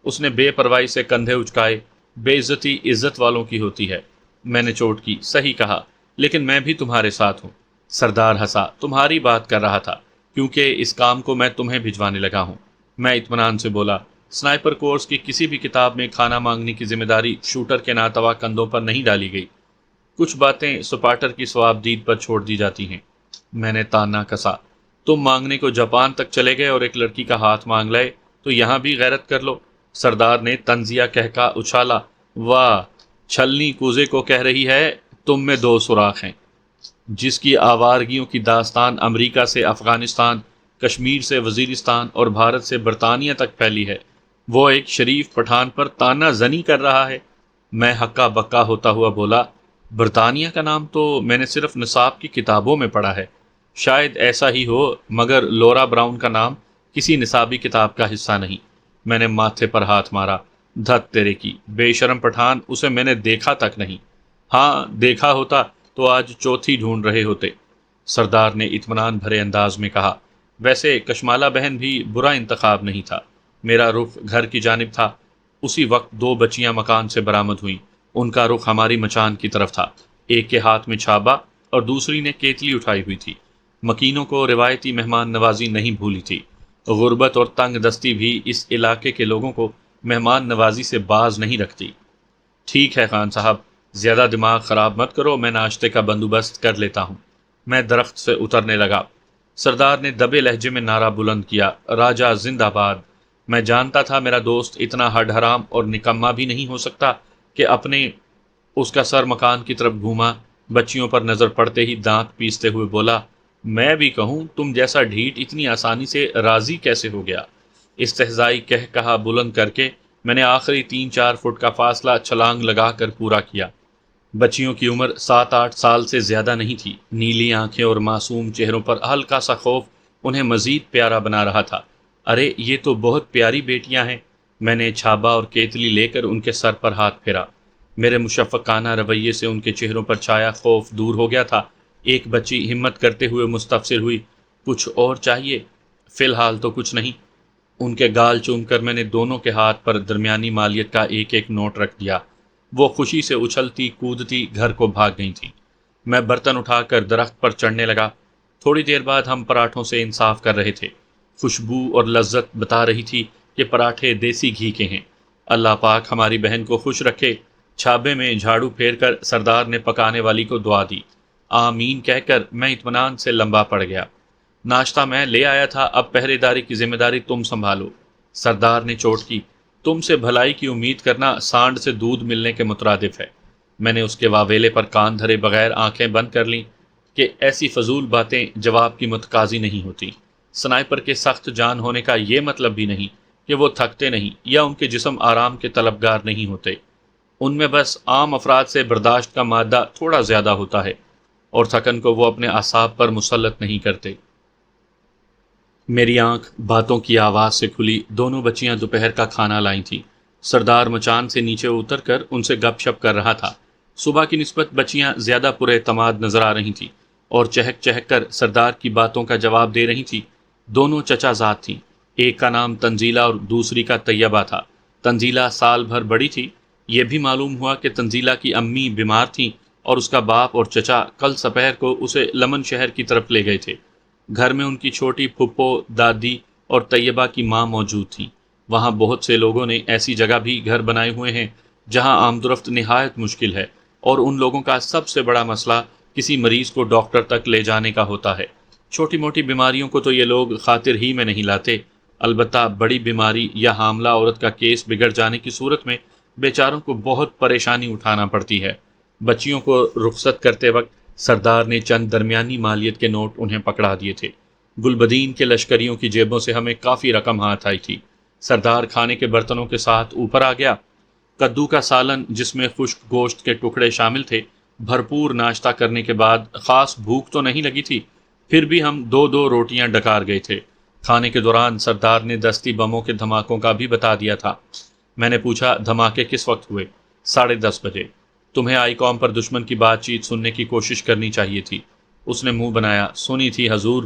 اس نے بے پرواہی سے کندھے اچکائے، بے عزتی عزت والوں کی ہوتی ہے۔ میں نے چوٹ کی، صحیح کہا، لیکن میں بھی تمہارے ساتھ ہوں۔ سردار ہنسا، تمہاری بات کر رہا تھا کیونکہ اس کام کو میں تمہیں بھجوانے لگا ہوں۔ میں اطمینان سے بولا، سنائپر کورس کی کسی بھی کتاب میں کھانا مانگنے کی ذمہ داری شوٹر کے ناتوا کندھوں پر نہیں ڈالی گئی۔ کچھ باتیں سپاٹر کی ثوابدید پر چھوڑ دی جاتی ہیں۔ میں نے تانا کسا، تم مانگنے کو جاپان تک چلے گئے اور ایک لڑکی کا ہاتھ مانگ لائے تو یہاں بھی غیرت کر لو۔ سردار نے طنزیہ کہکا اچھالا، واہ، چھلنی کوزے کو کہہ رہی ہے تم میں 2 سوراخ ہیں۔ جس کی آوارگیوں کی داستان امریکہ سے افغانستان، کشمیر سے وزیرستان اور بھارت سے برطانیہ تک پھیلی ہے، وہ ایک شریف پٹھان پر تانا زنی کر رہا ہے۔ میں ہکا بکا ہوتا ہوا بولا، برطانیہ کا نام تو میں نے صرف نصاب کی کتابوں میں پڑھا ہے، شاید ایسا ہی ہو، مگر لورا براؤن کا نام کسی نصابی کتاب کا حصہ نہیں۔ میں نے ماتھے پر ہاتھ مارا، دھت تیرے کی، بے شرم پٹھان، اسے میں نے دیکھا تک نہیں۔ ہاں دیکھا ہوتا تو آج چوتھی ڈھونڈ رہے ہوتے، سردار نے اطمینان بھرے انداز میں کہا۔ ویسے کشمالہ بہن بھی برا انتخاب نہیں تھا۔ میرا رخ گھر کی جانب تھا۔ اسی وقت 2 بچیاں مکان سے برآمد ہوئیں۔ ان کا رخ ہماری مچان کی طرف تھا۔ ایک کے ہاتھ میں چھابا اور دوسری نے کیتلی اٹھائی ہوئی تھی۔ مکینوں کو روایتی مہمان نوازی نہیں بھولی تھی۔ غربت اور تنگ دستی بھی اس علاقے کے لوگوں کو مہمان نوازی سے باز نہیں رکھتی۔ ٹھیک ہے خان صاحب، زیادہ دماغ خراب مت کرو، میں ناشتے کا بندوبست کر لیتا ہوں۔ میں درخت سے اترنے لگا۔ سردار نے دبے لہجے میں نعرہ بلند کیا، راجہ زندہ باد۔ میں جانتا تھا میرا دوست اتنا ہڈ حرام اور نکما بھی نہیں ہو سکتا کہ اپنے اس کا سر مکان کی طرف گھوما۔ بچیوں پر نظر پڑتے ہی دانت پیستے ہوئے بولا، میں بھی کہوں تم جیسا ڈھیٹ اتنی آسانی سے راضی کیسے ہو گیا؟ استہزائی کہا بلند کر کے میں نے آخری 3-4 فٹ کا فاصلہ چھلانگ لگا کر پورا کیا۔ بچیوں کی عمر 7-8 سال سے زیادہ نہیں تھی، نیلی آنکھیں اور معصوم چہروں پر ہلکا سا خوف انہیں مزید پیارا بنا رہا تھا۔ ارے یہ تو بہت پیاری بیٹیاں ہیں۔ میں نے چھابا اور کیتلی لے کر ان کے سر پر ہاتھ پھیرا۔ میرے مشفقانہ رویے سے ان کے چہروں پر چھایا خوف دور ہو گیا تھا۔ ایک بچی ہمت کرتے ہوئے مستفسر ہوئی، کچھ اور چاہیے؟ فی الحال تو کچھ نہیں۔ ان کے گال چوم کر میں نے دونوں کے ہاتھ پر درمیانی مالیت کا ایک ایک نوٹ رکھ دیا۔ وہ خوشی سے اچھلتی کودتی گھر کو بھاگ گئی تھی۔ میں برتن اٹھا کر درخت پر چڑھنے لگا۔ تھوڑی دیر بعد ہم پراٹھوں سے انصاف کر رہے تھے۔ خوشبو اور لذت بتا رہی تھی کہ پراٹھے دیسی گھی کے ہیں۔ اللہ پاک ہماری بہن کو خوش رکھے۔ چھابے میں جھاڑو پھیر کر سردار نے پکانے والی کو دعا دی۔ آمین کہہ کر میں اطمینان سے لمبا پڑ گیا۔ ناشتہ میں لے آیا تھا، اب پہرے داری کی ذمہ داری تم سنبھالو۔ سردار نے چوٹ کی۔ تم سے بھلائی کی امید کرنا سانڈ سے دودھ ملنے کے مترادف ہے۔ میں نے اس کے واویلے پر کان دھرے بغیر آنکھیں بند کر لیں کہ ایسی فضول باتیں جواب کی متقاضی نہیں ہوتی۔ سنائپر کے سخت جان ہونے کا یہ مطلب بھی نہیں کہ وہ تھکتے نہیں یا ان کے جسم آرام کے طلبگار نہیں ہوتے۔ ان میں بس عام افراد سے برداشت کا مادہ تھوڑا زیادہ ہوتا ہے، اور تھکن کو وہ اپنے اعصاب پر مسلط نہیں کرتے۔ میری آنکھ باتوں کی آواز سے کھلی۔ دونوں بچیاں دوپہر کا کھانا لائی تھیں۔ سردار مچان سے نیچے اتر کر ان سے گپ شپ کر رہا تھا۔ صبح کی نسبت بچیاں زیادہ پراعتماد نظر آ رہی تھیں اور چہک چہک کر سردار کی باتوں کا جواب دے رہی تھیں۔ دونوں چچا زاد تھیں۔ ایک کا نام تنزیلہ اور دوسری کا طیبہ تھا۔ تنزیلہ سال بھر بڑی تھی۔ یہ بھی معلوم ہوا کہ تنزیلہ کی امی بیمار تھیں اور اس کا باپ اور چچا کل سپہر کو اسے لمن شہر کی طرف لے گئے تھے۔ گھر میں ان کی چھوٹی پھپھو، دادی اور طیبہ کی ماں موجود تھیں۔ وہاں بہت سے لوگوں نے ایسی جگہ بھی گھر بنائے ہوئے ہیں جہاں آمد و رفت نہایت مشکل ہے، اور ان لوگوں کا سب سے بڑا مسئلہ کسی مریض کو ڈاکٹر تک لے جانے کا ہوتا ہے۔ چھوٹی موٹی بیماریوں کو تو یہ لوگ خاطر ہی میں نہیں لاتے، البتہ بڑی بیماری یا حاملہ عورت کا کیس بگڑ جانے کی صورت میں بیچاروں کو بہت پریشانی اٹھانا پڑتی ہے۔ بچیوں کو رخصت کرتے وقت سردار نے چند درمیانی مالیت کے نوٹ انہیں پکڑا دیے تھے۔ گلبدین کے لشکریوں کی جیبوں سے ہمیں کافی رقم ہاتھ آئی تھی۔ سردار کھانے کے برتنوں کے ساتھ اوپر آ گیا۔ کدو کا سالن جس میں خشک گوشت کے ٹکڑے شامل تھے۔ بھرپور ناشتہ کرنے کے بعد خاص بھوک تو نہیں لگی تھی، پھر بھی ہم دو دو روٹیاں ڈکار گئے تھے۔ کھانے کے دوران سردار نے دستی بموں کے دھماکوں کا بھی بتا دیا تھا۔ میں نے پوچھا، دھماکے کس وقت ہوئے؟ 10:30 بجے۔ تمہیں آئی قوم پر دشمن کی بات چیت سننے کی کوشش کرنی چاہیے تھی۔ اس نے منہ بنایا، سنی تھی حضور،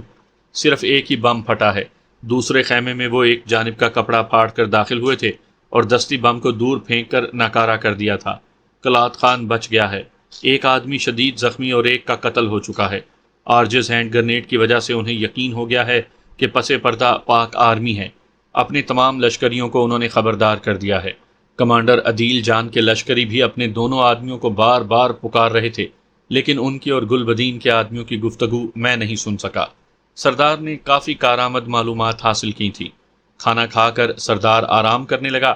صرف ایک ہی بم پھٹا ہے۔ دوسرے خیمے میں وہ ایک جانب کا کپڑا پھاڑ کر داخل ہوئے تھے اور دستی بم کو دور پھینک کر ناکارہ کر دیا تھا۔ کلات خان بچ گیا ہے۔ ایک آدمی شدید زخمی اور ایک کا قتل ہو چکا ہے۔ آرجز ہینڈ گرنیڈ کی وجہ سے انہیں یقین ہو گیا ہے کہ پس پردہ پاک آرمی ہے۔ اپنے تمام لشکریوں کو انہوں نے خبردار کر دیا ہے۔ کمانڈر عدیل جان کے لشکری بھی اپنے دونوں آدمیوں کو بار بار پکار رہے تھے، لیکن ان کی اور گلبدین کے آدمیوں کی گفتگو میں نہیں سن سکا۔ سردار نے کافی کارآمد معلومات حاصل کی تھی۔ کھانا کھا کر سردار آرام کرنے لگا۔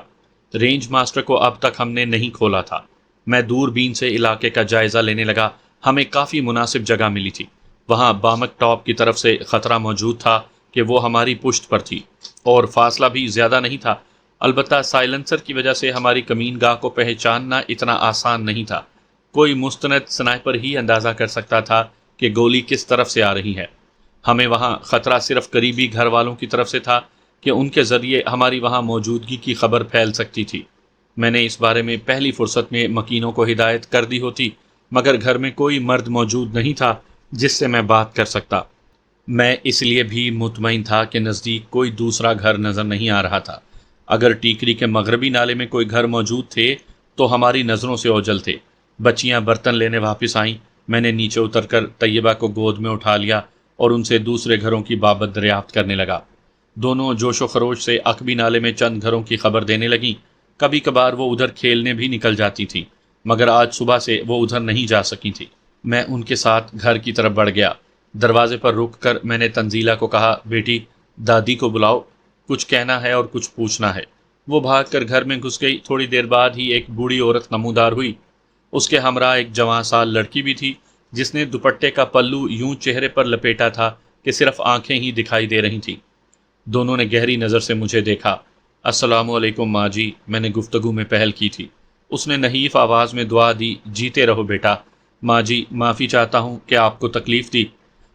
رینج ماسٹر کو اب تک ہم نے نہیں کھولا تھا۔ میں دور بین سے علاقے کا جائزہ لینے لگا۔ ہمیں کافی مناسب جگہ ملی تھی۔ وہاں بامک ٹاپ کی طرف سے خطرہ موجود تھا کہ وہ ہماری پشت پر تھی، اور فاصلہ بھی زیادہ نہیں تھا۔ البتہ سائلنسر کی وجہ سے ہماری کمین گاہ کو پہچاننا اتنا آسان نہیں تھا۔ کوئی مستند سنائپر ہی اندازہ کر سکتا تھا کہ گولی کس طرف سے آ رہی ہے۔ ہمیں وہاں خطرہ صرف قریبی گھر والوں کی طرف سے تھا کہ ان کے ذریعے ہماری وہاں موجودگی کی خبر پھیل سکتی تھی۔ میں نے اس بارے میں پہلی فرصت میں مکینوں کو ہدایت کر دی ہوتی، مگر گھر میں کوئی مرد موجود نہیں تھا جس سے میں بات کر سکتا۔ میں اس لیے بھی مطمئن تھا کہ نزدیک کوئی دوسرا گھر نظر نہیں آ رہا تھا۔ اگر ٹیکری کے مغربی نالے میں کوئی گھر موجود تھے تو ہماری نظروں سے اوجھل تھے۔ بچیاں برتن لینے واپس آئیں۔ میں نے نیچے اتر کر طیبہ کو گود میں اٹھا لیا اور ان سے دوسرے گھروں کی بابت دریافت کرنے لگا۔ دونوں جوش و خروش سے عقبی نالے میں چند گھروں کی خبر دینے لگیں۔ کبھی کبھار وہ ادھر کھیلنے بھی نکل جاتی تھی، مگر آج صبح سے وہ ادھر نہیں جا سکی تھی۔ میں ان کے ساتھ گھر کی طرف بڑھ گیا۔ دروازے پر رک کر میں نے تنزیلہ کو کہا، بیٹی دادی کو بلاؤ، کچھ کہنا ہے اور کچھ پوچھنا ہے۔ وہ بھاگ کر گھر میں گھس گئی۔ تھوڑی دیر بعد ہی ایک بوڑھی عورت نمودار ہوئی۔ اس کے ہمراہ ایک جوان سال لڑکی بھی تھی، جس نے دوپٹے کا پلو یوں چہرے پر لپیٹا تھا کہ صرف آنکھیں ہی دکھائی دے رہی تھیں۔ دونوں نے گہری نظر سے مجھے دیکھا۔ السلام علیکم ماں جی، میں نے گفتگو میں پہل کی تھی۔ اس نے نحیف آواز میں دعا دی، جیتے رہو بیٹا۔ ماں جی، معافی چاہتا ہوں کہ آپ کو تکلیف دی۔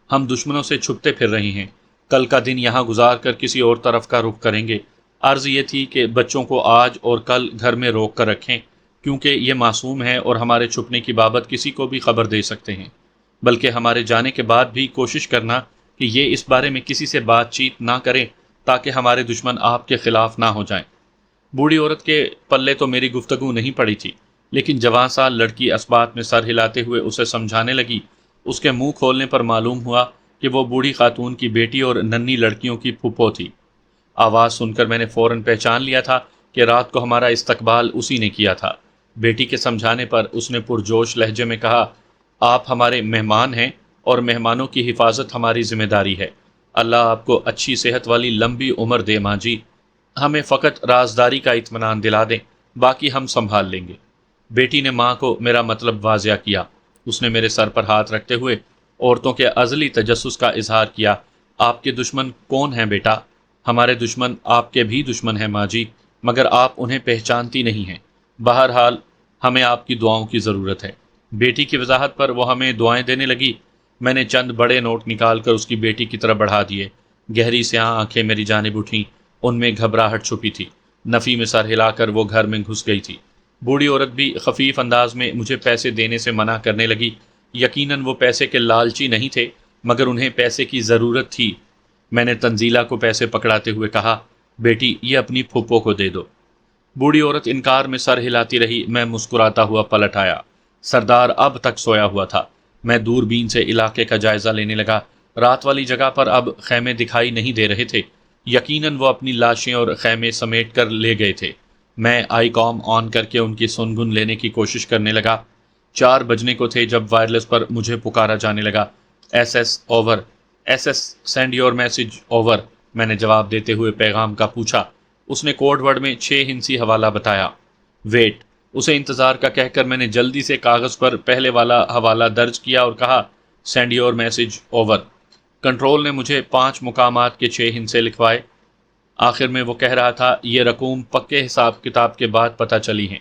ہم دشمنوں سے چھپتے پھر رہے ہیں، کل کا دن یہاں گزار کر کسی اور طرف کا رخ کریں گے۔ عرض یہ تھی کہ بچوں کو آج اور کل گھر میں روک کر رکھیں، کیونکہ یہ معصوم ہے اور ہمارے چھپنے کی بابت کسی کو بھی خبر دے سکتے ہیں، بلکہ ہمارے جانے کے بعد بھی کوشش کرنا کہ یہ اس بارے میں کسی سے بات چیت نہ کریں تاکہ ہمارے دشمن آپ کے خلاف نہ ہو جائیں۔ بوڑھی عورت کے پلے تو میری گفتگو نہیں پڑی تھی، لیکن جوان سال لڑکی اسبات میں سر ہلاتے ہوئے اسے سمجھانے لگی۔ اس کے منہ کھولنے پر معلوم ہوا کہ وہ بوڑھی خاتون کی بیٹی اور ننھی لڑکیوں کی پھپھو تھی۔ آواز سن کر میں نے فوراً پہچان لیا تھا کہ رات کو ہمارا استقبال اسی نے کیا تھا۔ بیٹی کے سمجھانے پر اس نے پرجوش لہجے میں کہا، آپ ہمارے مہمان ہیں اور مہمانوں کی حفاظت ہماری ذمہ داری ہے۔ اللہ آپ کو اچھی صحت والی لمبی عمر دے ماں جی، ہمیں فقط رازداری کا اطمینان دلا دیں، باقی ہم سنبھال لیں گے۔ بیٹی نے ماں کو میرا مطلب واضح کیا۔ اس نے میرے سر پر ہاتھ رکھتے ہوئے عورتوں کے ازلی تجسس کا اظہار کیا۔ آپ کے دشمن کون ہیں بیٹا؟ ہمارے دشمن آپ کے بھی دشمن ہیں ماں جی، مگر آپ انہیں پہچانتی نہیں ہیں۔ بہرحال ہمیں آپ کی دعاؤں کی ضرورت ہے۔ بیٹی کی وضاحت پر وہ ہمیں دعائیں دینے لگی۔ میں نے چند بڑے نوٹ نکال کر اس کی بیٹی کی طرف بڑھا دیے۔ گہری سیاہ آنکھیں میری جانب اٹھیں، ان میں گھبراہٹ چھپی تھی۔ نفی میں سر ہلا کر وہ گھر میں گھس گئی تھی۔ بوڑھی عورت بھی خفیف انداز میں مجھے پیسے دینے سے منع کرنے لگی۔ یقیناً وہ پیسے کے لالچی نہیں تھے، مگر انہیں پیسے کی ضرورت تھی۔ میں نے تنزیلہ کو پیسے پکڑاتے ہوئے کہا، بیٹی یہ اپنی پھپھو کو دے دو۔ بوڑھی عورت انکار میں سر ہلاتی رہی۔ میں مسکراتا ہوا پلٹ آیا۔ سردار اب تک سویا ہوا تھا۔ میں دوربین سے علاقے کا جائزہ لینے لگا۔ رات والی جگہ پر اب خیمے دکھائی نہیں دے رہے تھے۔ یقیناً وہ اپنی لاشیں اور خیمے سمیٹ کر لے گئے تھے۔ میں آئی کام آن کر کے ان کی سنگن لینے کی کوشش کرنے لگا۔ 4 بجنے کو تھے جب وائرلیس پر مجھے پکارا جانے لگا، S S over, S S send your message over. میں نے جواب دیتے ہوئے پیغام کا پوچھا۔ اس نے کوڈ ورڈ میں 6 ہندسی حوالہ بتایا۔ ویٹ، اسے انتظار کا کہہ کر میں نے جلدی سے کاغذ پر پہلے والا حوالہ درج کیا اور کہا، send your message over. Control نے مجھے 5 مقامات کے 6 ہندسے لکھوائے۔ آخر میں وہ کہہ رہا تھا، یہ رقوم پکے حساب کتاب کے بعد پتہ چلی ہیں۔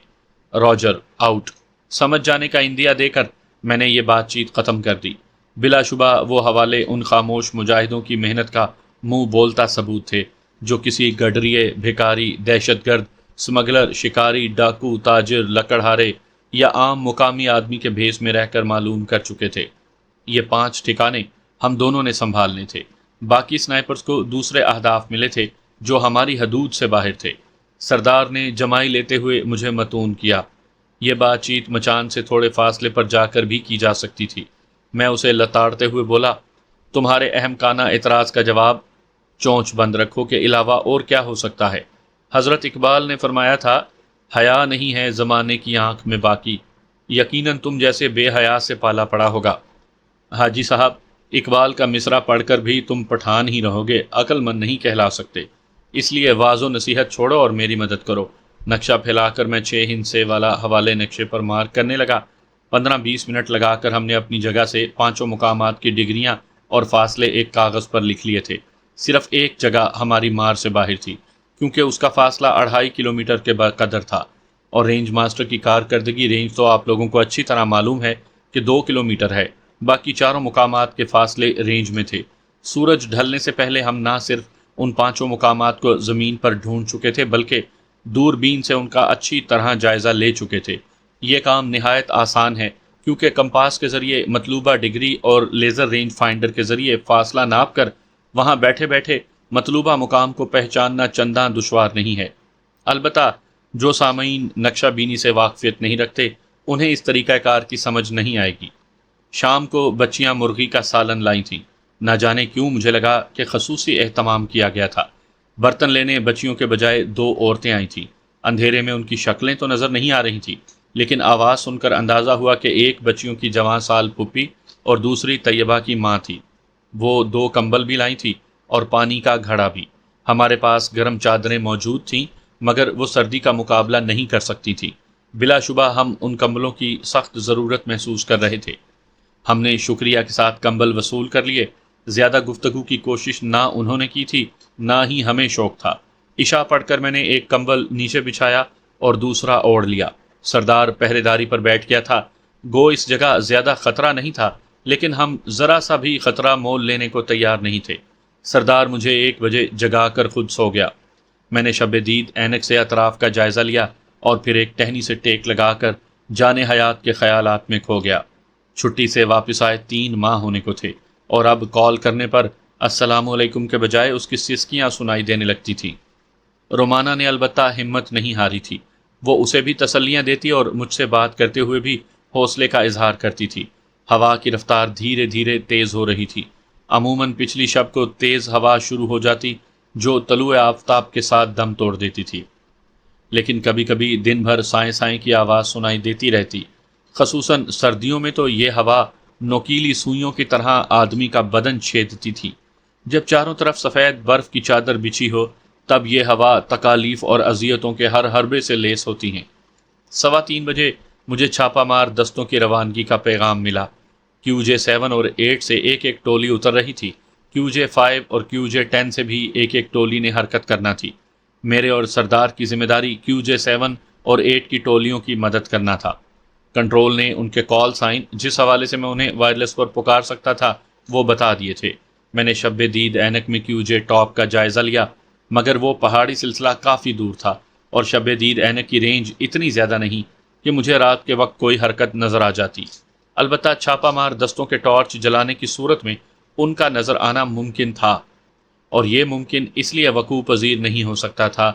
Roger out. سمجھ جانے کا اندیا دے کر میں نے یہ بات چیت ختم کر دی۔ بلا شبہ وہ حوالے ان خاموش مجاہدوں کی محنت کا منہ بولتا ثبوت تھے جو کسی گڈریے، بھکاری، دہشت گرد، سمگلر، شکاری، ڈاکو، تاجر، لکڑہارے یا عام مقامی آدمی کے بھیس میں رہ کر معلوم کر چکے تھے۔ یہ 5 ٹھکانے ہم دونوں نے سنبھالنے تھے۔ باقی سنائپرز کو دوسرے اہداف ملے تھے جو ہماری حدود سے باہر تھے۔ سردار نے جمائی لیتے ہوئے مجھے متون کیا۔ یہ بات چیت مچان سے تھوڑے فاصلے پر جا کر بھی کی جا سکتی تھی۔ میں اسے لتاڑتے ہوئے بولا، تمہارے اہم کانہ اعتراض کا جواب چونچ بند رکھو کے علاوہ اور کیا ہو سکتا ہے؟ حضرت اقبال نے فرمایا تھا، حیا نہیں ہے زمانے کی آنکھ میں باقی۔ یقیناً تم جیسے بے حیا سے پالا پڑا ہوگا۔ حاجی صاحب، اقبال کا مصرع پڑھ کر بھی تم پٹھان ہی رہو گے، عقل مند نہیں کہلا سکتے۔ اس لیے واض و نصیحت چھوڑو اور میری مدد کرو۔ نقشہ پھیلا کر میں 6 ہندسے والا حوالے نقشے پر مارک کرنے لگا۔ 15-20 منٹ لگا کر ہم نے اپنی جگہ سے 5 مقامات کی ڈگریاں اور فاصلے ایک کاغذ پر لکھ لیے تھے۔ صرف ایک جگہ ہماری مار سے باہر تھی، کیونکہ اس کا فاصلہ 2.5 کلومیٹر کے قدر تھا، اور رینج ماسٹر کی کارکردگی رینج تو آپ لوگوں کو اچھی طرح معلوم ہے کہ 2 کلومیٹر ہے۔ باقی 4 مقامات کے فاصلے رینج میں تھے۔ سورج ڈھلنے سے پہلے ہم نہ صرف ان 5 مقامات کو زمین پر ڈھونڈ چکے تھے بلکہ دوربین سے ان کا اچھی طرح جائزہ لے چکے تھے۔ یہ کام نہایت آسان ہے، کیونکہ کمپاس کے ذریعے مطلوبہ ڈگری اور لیزر رینج فائنڈر کے ذریعے فاصلہ ناپ کر وہاں بیٹھے بیٹھے مطلوبہ مقام کو پہچاننا چنداں دشوار نہیں ہے۔ البتہ جو سامعین نقشہ بینی سے واقفیت نہیں رکھتے، انہیں اس طریقہ کار کی سمجھ نہیں آئے گی۔ شام کو بچیاں مرغی کا سالن لائی تھیں۔ نہ جانے کیوں مجھے لگا کہ خصوصی اہتمام کیا گیا تھا۔ برتن لینے بچیوں کے بجائے 2 عورتیں آئی تھیں۔ اندھیرے میں ان کی شکلیں تو نظر نہیں آ رہی تھیں، لیکن آواز سن کر اندازہ ہوا کہ ایک بچیوں کی جوان سال پھپھی اور دوسری طیبہ کی ماں تھی۔ وہ 2 کمبل بھی لائی تھیں اور پانی کا گھڑا بھی۔ ہمارے پاس گرم چادریں موجود تھیں، مگر وہ سردی کا مقابلہ نہیں کر سکتی تھیں۔ بلا شبہ ہم ان کمبلوں کی سخت ضرورت محسوس کر رہے تھے۔ ہم نے شکریہ کے ساتھ کمبل وصول کر لیے۔ زیادہ گفتگو کی کوشش نہ انہوں نے کی تھی، نہ ہی ہمیں شوق تھا۔ عشاء پڑھ کر میں نے ایک کمبل نیچے بچھایا اور دوسرا اوڑھ لیا۔ سردار پہرے داری پر بیٹھ گیا تھا۔ گو اس جگہ زیادہ خطرہ نہیں تھا، لیکن ہم ذرا سا بھی خطرہ مول لینے کو تیار نہیں تھے۔ سردار مجھے 1 بجے جگا کر خود سو گیا۔ میں نے شب دید اینک سے اطراف کا جائزہ لیا اور پھر ایک ٹہنی سے ٹیک لگا کر جان حیات کے خیالات میں کھو گیا۔ چھٹی سے واپس آئے 3 ماہ ہونے کو تھے، اور اب کال کرنے پر السلام علیکم کے بجائے اس کی سسکیاں سنائی دینے لگتی تھیں۔ رومانہ نے البتہ ہمت نہیں ہاری تھی۔ وہ اسے بھی تسلیاں دیتی اور مجھ سے بات کرتے ہوئے بھی حوصلے کا اظہار کرتی تھی۔ ہوا کی رفتار دھیرے دھیرے تیز ہو رہی تھی۔ عموماً پچھلی شب کو تیز ہوا شروع ہو جاتی جو طلوع آفتاب کے ساتھ دم توڑ دیتی تھی، لیکن کبھی کبھی دن بھر سائیں سائیں کی آواز سنائی دیتی رہتی۔ خصوصاً سردیوں میں تو یہ ہوا نوکیلی سوئیوں کی طرح آدمی کا بدن چھیدتی تھی۔ جب چاروں طرف سفید برف کی چادر بچھی ہو تب یہ ہوا تکالیف اور اذیتوں کے ہر حربے سے لیس ہوتی ہیں۔ 3:15 بجے مجھے چھاپا مار دستوں کی روانگی کا پیغام ملا۔ QJ7 اور 8 سے ایک ایک ٹولی اتر رہی تھی۔ QJ5 اور QJ10 سے بھی ایک ایک ٹولی نے حرکت کرنا تھی۔ میرے اور سردار کی ذمہ داری QJ7 اور 8 کی ٹولیوں کی مدد کرنا تھا۔ کنٹرول نے ان کے کال سائن جس حوالے سے میں انہیں وائرلیس پر پکار سکتا تھا وہ بتا دیے تھے۔ میں نے شب دید اینک میں QJ ٹاپ کا جائزہ لیا، مگر وہ پہاڑی سلسلہ کافی دور تھا اور شب دید اینک کی رینج اتنی زیادہ نہیں کہ مجھے رات کے وقت کوئی حرکت نظر آ جاتی۔ البتہ چھاپا مار دستوں کے ٹارچ جلانے کی صورت میں ان کا نظر آنا ممکن تھا، اور یہ ممکن اس لیے وقوع پذیر نہیں ہو سکتا تھا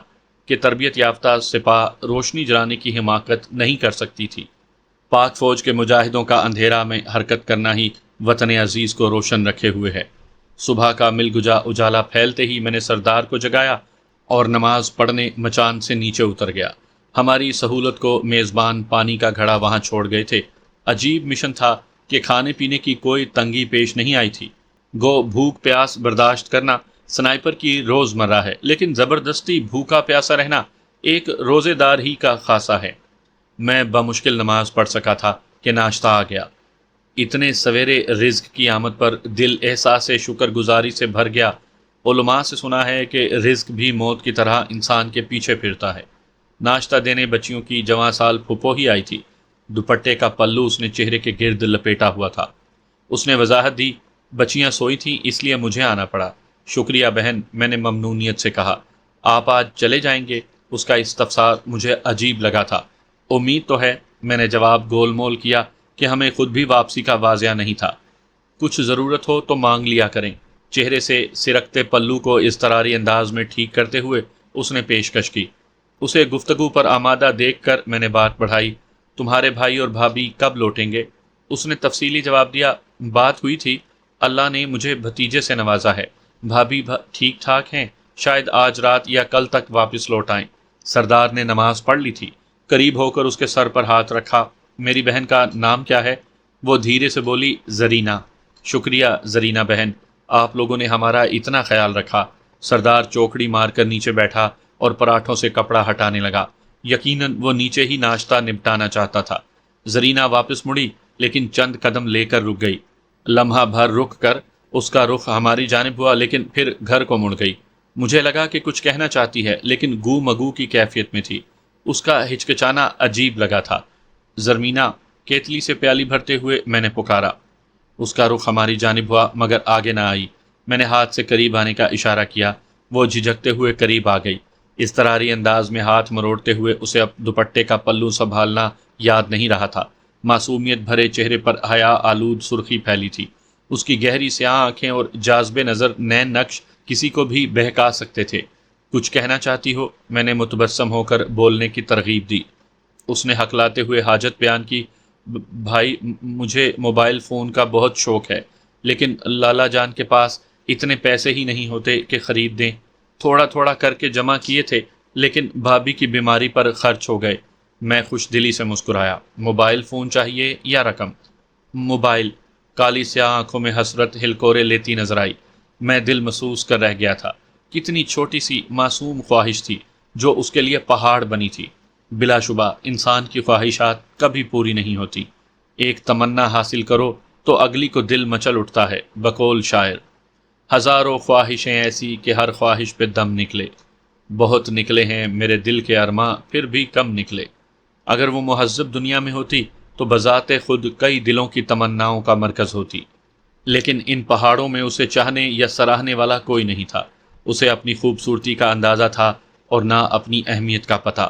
کہ تربیت یافتہ سپاہ روشنی جلانے کی حماقت نہیں کر سکتی تھی۔ پاک فوج کے مجاہدوں کا اندھیرا میں حرکت کرنا ہی وطن عزیز کو روشن رکھے ہوئے ہے۔ صبح کا مل گجا اجالا پھیلتے ہی میں نے سردار کو جگایا اور نماز پڑھنے مچان سے نیچے اتر گیا۔ ہماری سہولت کو میزبان پانی کا گھڑا وہاں چھوڑ گئے تھے۔ عجیب مشن تھا کہ کھانے پینے کی کوئی تنگی پیش نہیں آئی تھی۔ گو بھوک پیاس برداشت کرنا سنائپر کی روزمرہ ہے، لیکن زبردستی بھوکا پیاسا رہنا ایک روزے دار ہی کا خاصہ ہے۔ میں بمشکل نماز پڑھ سکا تھا کہ ناشتہ آ گیا۔ اتنے سویرے رزق کی آمد پر دل احساس شکر گزاری سے بھر گیا۔ علماء سے سنا ہے کہ رزق بھی موت کی طرح انسان کے پیچھے پھرتا ہے۔ ناشتہ دینے بچیوں کی جواں سال پھپھو ہی آئی تھی۔ دوپٹے کا پلو اس نے چہرے کے گرد لپیٹا ہوا تھا۔ اس نے وضاحت دی، بچیاں سوئی تھیں اس لیے مجھے آنا پڑا۔ شکریہ بہن، میں نے ممنونیت سے کہا۔ آپ آج چلے جائیں گے؟ اس کا استفسار مجھے عجیب لگا تھا۔ امید تو ہے، میں نے جواب گول مول کیا کہ ہمیں خود بھی واپسی کا واضح نہیں تھا۔ کچھ ضرورت ہو تو مانگ لیا کریں۔ چہرے سے سرکتے پلو کو اضطراری انداز میں ٹھیک کرتے ہوئے اس نے پیشکش کی۔ اسے گفتگو پر آمادہ دیکھ کر میں نے بات بڑھائی، تمہارے بھائی اور بھابھی کب لوٹیں گے؟ اس نے تفصیلی جواب دیا، بات ہوئی تھی، اللہ نے مجھے بھتیجے سے نوازا ہے، بھابھی ٹھیک ٹھاک ہیں، شاید آج رات یا کل تک واپس لوٹ آئیں۔ سردار نے نماز پڑھ لی تھی۔ قریب ہو کر اس کے سر پر ہاتھ رکھا، میری بہن کا نام کیا ہے؟ وہ دھیرے سے بولی، زرینہ۔ شکریہ زرینہ بہن، آپ لوگوں نے ہمارا اتنا خیال رکھا۔ سردار چوکڑی مار کر نیچے بیٹھا اور پراٹھوں سے کپڑا ہٹانے لگا۔ یقیناً وہ نیچے ہی ناشتہ نپٹانا چاہتا تھا۔ زرینہ واپس مڑی لیکن چند قدم لے کر رک گئی۔ لمحہ بھر رک کر اس کا رخ ہماری جانب ہوا لیکن پھر گھر کو مڑ گئی۔ مجھے لگا کہ کچھ کہنا چاہتی ہے لیکن گو مگو کی کیفیت میں تھی۔ اس کا ہچکچانا عجیب لگا تھا۔ زرمینہ، کیتلی سے پیالی بھرتے ہوئے میں نے پکارا۔ اس کا رخ ہماری جانب ہوا مگر آگے نہ آئی۔ میں نے ہاتھ سے قریب آنے کا اشارہ کیا۔ وہ جھجکتے ہوئے قریب آ گئی۔ اضطراری انداز میں ہاتھ مروڑتے ہوئے اسے اب دوپٹے کا پلو سنبھالنا یاد نہیں رہا تھا۔ معصومیت بھرے چہرے پر حیا آلود سرخی پھیلی تھی۔ اس کی گہری سیاہ آنکھیں اور جاذب نظر نین نقش کسی کو بھی بہکا سکتے تھے۔ کچھ کہنا چاہتی ہو؟ میں نے متبسم ہو کر بولنے کی ترغیب دی۔ اس نے ہکلاتے ہوئے حاجت بیان کی، بھائی مجھے موبائل فون کا بہت شوق ہے، لیکن لالا جان کے پاس اتنے پیسے ہی نہیں ہوتے کہ خرید دیں۔ تھوڑا تھوڑا کر کے جمع کیے تھے لیکن بھابھی کی بیماری پر خرچ ہو گئے۔ میں خوش دلی سے مسکرایا۔ موبائل فون چاہیے یا رقم؟ موبائل۔ کالی سیاہ آنکھوں میں حسرت ہلکورے لیتی نظر آئی۔ میں دل محسوس کر رہ گیا تھا۔ کتنی چھوٹی سی معصوم خواہش تھی جو اس کے لیے پہاڑ بنی تھی۔ بلا شبہ انسان کی خواہشات کبھی پوری نہیں ہوتی۔ ایک تمنا حاصل کرو تو اگلی کو دل مچل اٹھتا ہے، بقول شاعر۔ ہزاروں خواہشیں ایسی کہ ہر خواہش پہ دم نکلے، بہت نکلے ہیں میرے دل کے ارماں پھر بھی کم نکلے۔ اگر وہ مہذب دنیا میں ہوتی تو بذات خود کئی دلوں کی تمناؤں کا مرکز ہوتی، لیکن ان پہاڑوں میں اسے چاہنے یا سراہنے والا کوئی نہیں تھا۔ اسے اپنی خوبصورتی کا اندازہ تھا اور نہ اپنی اہمیت کا پتہ،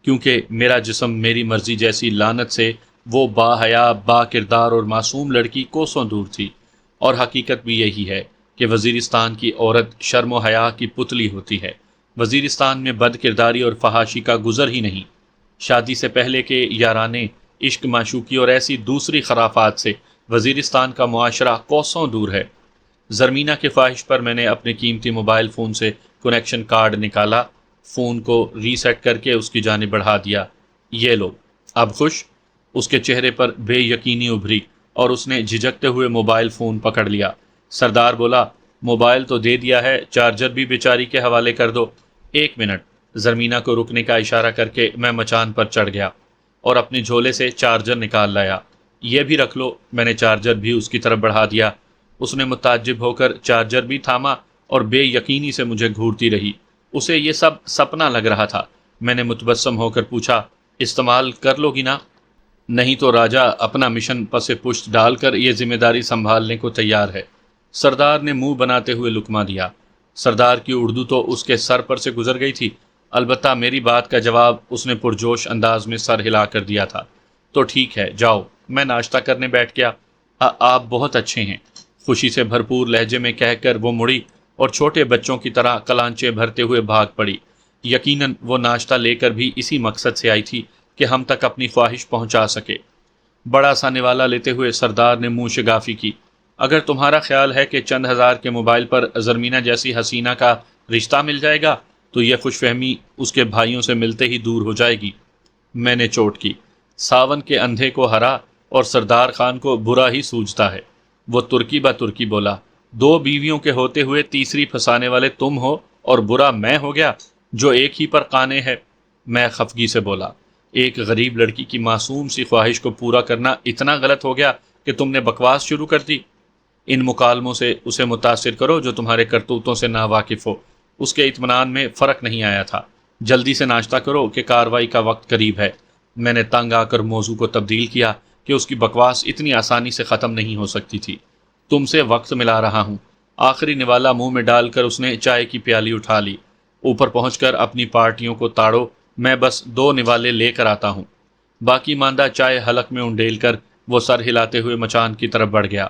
کیونکہ میرا جسم میری مرضی جیسی لعنت سے وہ با حیا، با کردار اور معصوم لڑکی کوسوں دور تھی۔ اور حقیقت بھی یہی ہے کہ وزیرستان کی عورت شرم و حیا کی پتلی ہوتی ہے۔ وزیرستان میں بد کرداری اور فحاشی کا گزر ہی نہیں۔ شادی سے پہلے کے یارانے، عشق، معشوقی اور ایسی دوسری خرافات سے وزیرستان کا معاشرہ کوسوں دور ہے۔ زرمینہ کی خواہش پر میں نے اپنے قیمتی موبائل فون سے کنیکشن کارڈ نکالا، فون کو ری سیٹ کر کے اس کی جانب بڑھا دیا۔ یہ لو، اب خوش؟ اس کے چہرے پر بے یقینی ابھری اور اس نے جھجکتے ہوئے موبائل فون پکڑ لیا۔ سردار بولا، موبائل تو دے دیا ہے، چارجر بھی بیچاری کے حوالے کر دو۔ ایک منٹ، زرمینہ کو رکنے کا اشارہ کر کے میں مچان پر چڑھ گیا اور اپنے جھولے سے چارجر نکال لایا۔ یہ بھی رکھ لو، میں نے چارجر بھی اس کی طرف بڑھا دیا۔ اس نے متعجب ہو کر چارجر بھی تھاما اور بے یقینی سے مجھے گھورتی رہی۔ اسے یہ سب سپنا لگ رہا تھا۔ میں نے متبسم ہو کر پوچھا، استعمال کر لو گی نا؟ نہیں تو راجا اپنا مشن پس پشت ڈال کر یہ ذمہ داری سنبھالنے کو تیار ہے۔ سردار نے منہ بناتے ہوئے لقمہ دیا۔ سردار کی اردو تو اس کے سر پر سے گزر گئی تھی، البتہ میری بات کا جواب اس نے پرجوش انداز میں سر ہلا کر دیا تھا۔ تو ٹھیک ہے، جاؤ۔ میں ناشتہ کرنے بیٹھ گیا۔ آپ بہت اچھے ہیں، خوشی سے بھرپور لہجے میں کہہ کر وہ مڑی اور چھوٹے بچوں کی طرح کلانچے بھرتے ہوئے بھاگ پڑی۔ یقیناً وہ ناشتہ لے کر بھی اسی مقصد سے آئی تھی کہ ہم تک اپنی خواہش پہنچا سکے۔ بڑا سا نوالا لیتے ہوئے سردار نے منہ شگافی کی، اگر تمہارا خیال ہے کہ چند ہزار کے موبائل پر زرمینہ جیسی حسینہ کا رشتہ مل جائے گا تو یہ خوش فہمی اس کے بھائیوں سے ملتے ہی دور ہو جائے گی۔ میں نے چوٹ کی۔ ساون کے اندھے کو ہرا اور سردار خان کو برا ہی سوجتا ہے۔ وہ ترکی با ترکی بولا، دو بیویوں کے ہوتے ہوئے تیسری پھنسانے والے تم ہو اور برا میں ہو گیا جو ایک ہی پر قانے ہے۔ میں خفگی سے بولا، ایک غریب لڑکی کی معصوم سی خواہش کو پورا کرنا اتنا غلط ہو گیا کہ تم نے بکواس شروع کر دی۔ ان مکالموں سے اسے متاثر کرو جو تمہارے کرتوتوں سے ناواقف ہو۔ اس کے اطمینان میں فرق نہیں آیا تھا۔ جلدی سے ناشتہ کرو کہ کاروائی کا وقت قریب ہے۔ میں نے تنگ آ کر موضوع کو تبدیل کیا کہ اس کی بکواس اتنی آسانی سے ختم نہیں ہو سکتی تھی۔ تم سے وقت ملا رہا ہوں۔ آخری نوالا منہ میں ڈال کر اس نے چائے کی پیالی اٹھا لی۔ اوپر پہنچ کر اپنی پارٹیوں کو تاڑو، میں بس 2 نوالے لے کر آتا ہوں۔ باقی ماندہ چائے حلق میں انڈیل کر وہ سر ہلاتے ہوئے مچان کی طرف بڑھ گیا۔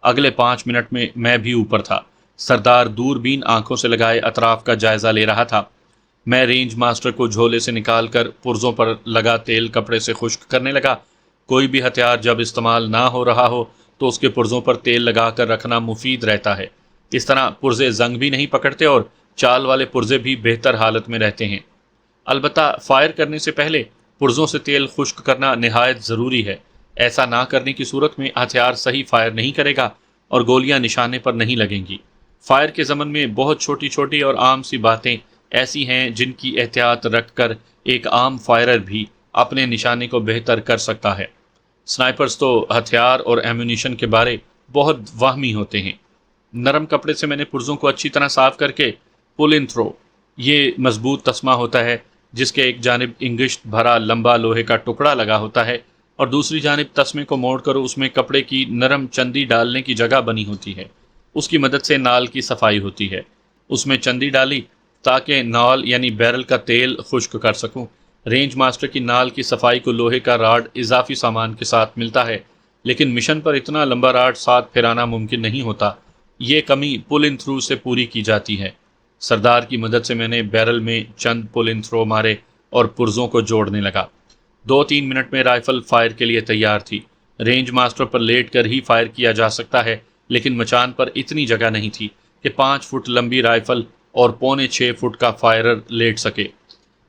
اگلے 5 منٹ میں بھی اوپر تھا۔ سردار دوربین آنکھوں سے لگائے اطراف کا جائزہ لے رہا تھا۔ میں رینج ماسٹر کو جھولے سے نکال کر پرزوں پر لگا تیل کپڑے سے خشک کرنے لگا۔ کوئی بھی ہتھیار جب استعمال نہ ہو رہا ہو تو اس کے پرزوں پر تیل لگا کر رکھنا مفید رہتا ہے۔ اس طرح پرزے زنگ بھی نہیں پکڑتے اور چال والے پرزے بھی بہتر حالت میں رہتے ہیں۔ البتہ فائر کرنے سے پہلے پرزوں سے تیل خشک کرنا نہایت ضروری ہے۔ ایسا نہ کرنے کی صورت میں ہتھیار صحیح فائر نہیں کرے گا اور گولیاں نشانے پر نہیں لگیں گی۔ فائر کے ضمن میں بہت چھوٹی چھوٹی اور عام سی باتیں ایسی ہیں جن کی احتیاط رکھ کر ایک عام فائرر بھی اپنے نشانے کو بہتر کر سکتا ہے۔ سنائپرز تو ہتھیار اور ایمونیشن کے بارے بہت واہمی ہوتے ہیں۔ نرم کپڑے سے میں نے پرزوں کو اچھی طرح صاف کر کے پل ان تھرو، یہ مضبوط تسمہ ہوتا ہے جس کے ایک جانب انگشت بھرا لمبا لوہے کا ٹکڑا لگا ہوتا ہے اور دوسری جانب تسمے کو موڑ کر اس میں کپڑے کی نرم چندی ڈالنے کی جگہ بنی ہوتی ہے۔ اس کی مدد سے نال کی صفائی ہوتی ہے۔ اس میں چندی ڈالی تاکہ نال یعنی بیرل کا تیل خشک کر سکوں۔ رینج ماسٹر کی نال کی صفائی کو لوہے کا راڈ اضافی سامان کے ساتھ ملتا ہے، لیکن مشن پر اتنا لمبا راڈ ساتھ پھیرانا ممکن نہیں ہوتا۔ یہ کمی پل ان تھرو سے پوری کی جاتی ہے۔ سردار کی مدد سے میں نے بیرل میں چند پل ان تھرو مارے اور پرزوں کو جوڑنے لگا۔ 2-3 منٹ میں رائفل فائر کے لیے تیار تھی۔ رینج ماسٹر پر لیٹ کر ہی فائر کیا جا سکتا ہے، لیکن مچان پر اتنی جگہ نہیں تھی کہ 5 فٹ لمبی رائفل اور 5.25 فٹ کا فائرر لیٹ سکے۔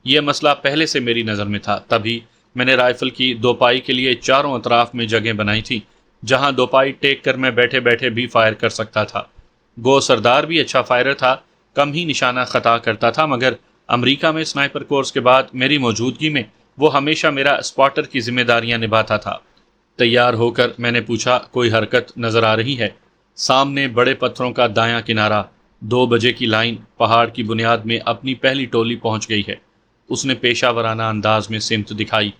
یہ مسئلہ پہلے سے میری نظر میں تھا، تبھی میں نے رائفل کی دوپائی کے لیے چاروں اطراف میں جگہیں بنائی تھی جہاں دوپائی ٹیک کر میں بیٹھے بیٹھے بھی فائر کر سکتا تھا۔ گو سردار بھی اچھا فائرر تھا، کم ہی نشانہ خطا کرتا تھا، مگر امریکہ میں سنائپر کورس کے بعد میری موجودگی میں وہ ہمیشہ میرا اسپاٹر کی ذمہ داریاں نبھاتا تھا۔ تیار ہو کر میں نے پوچھا، کوئی حرکت نظر آ رہی ہے؟ سامنے بڑے پتھروں کا دایاں کنارہ، 2 بجے کی لائن، پہاڑ کی بنیاد میں اپنی پہلی ٹولی پہنچ گئی ہے۔ اس نے پیشہ ورانہ انداز میں سمت دکھائی۔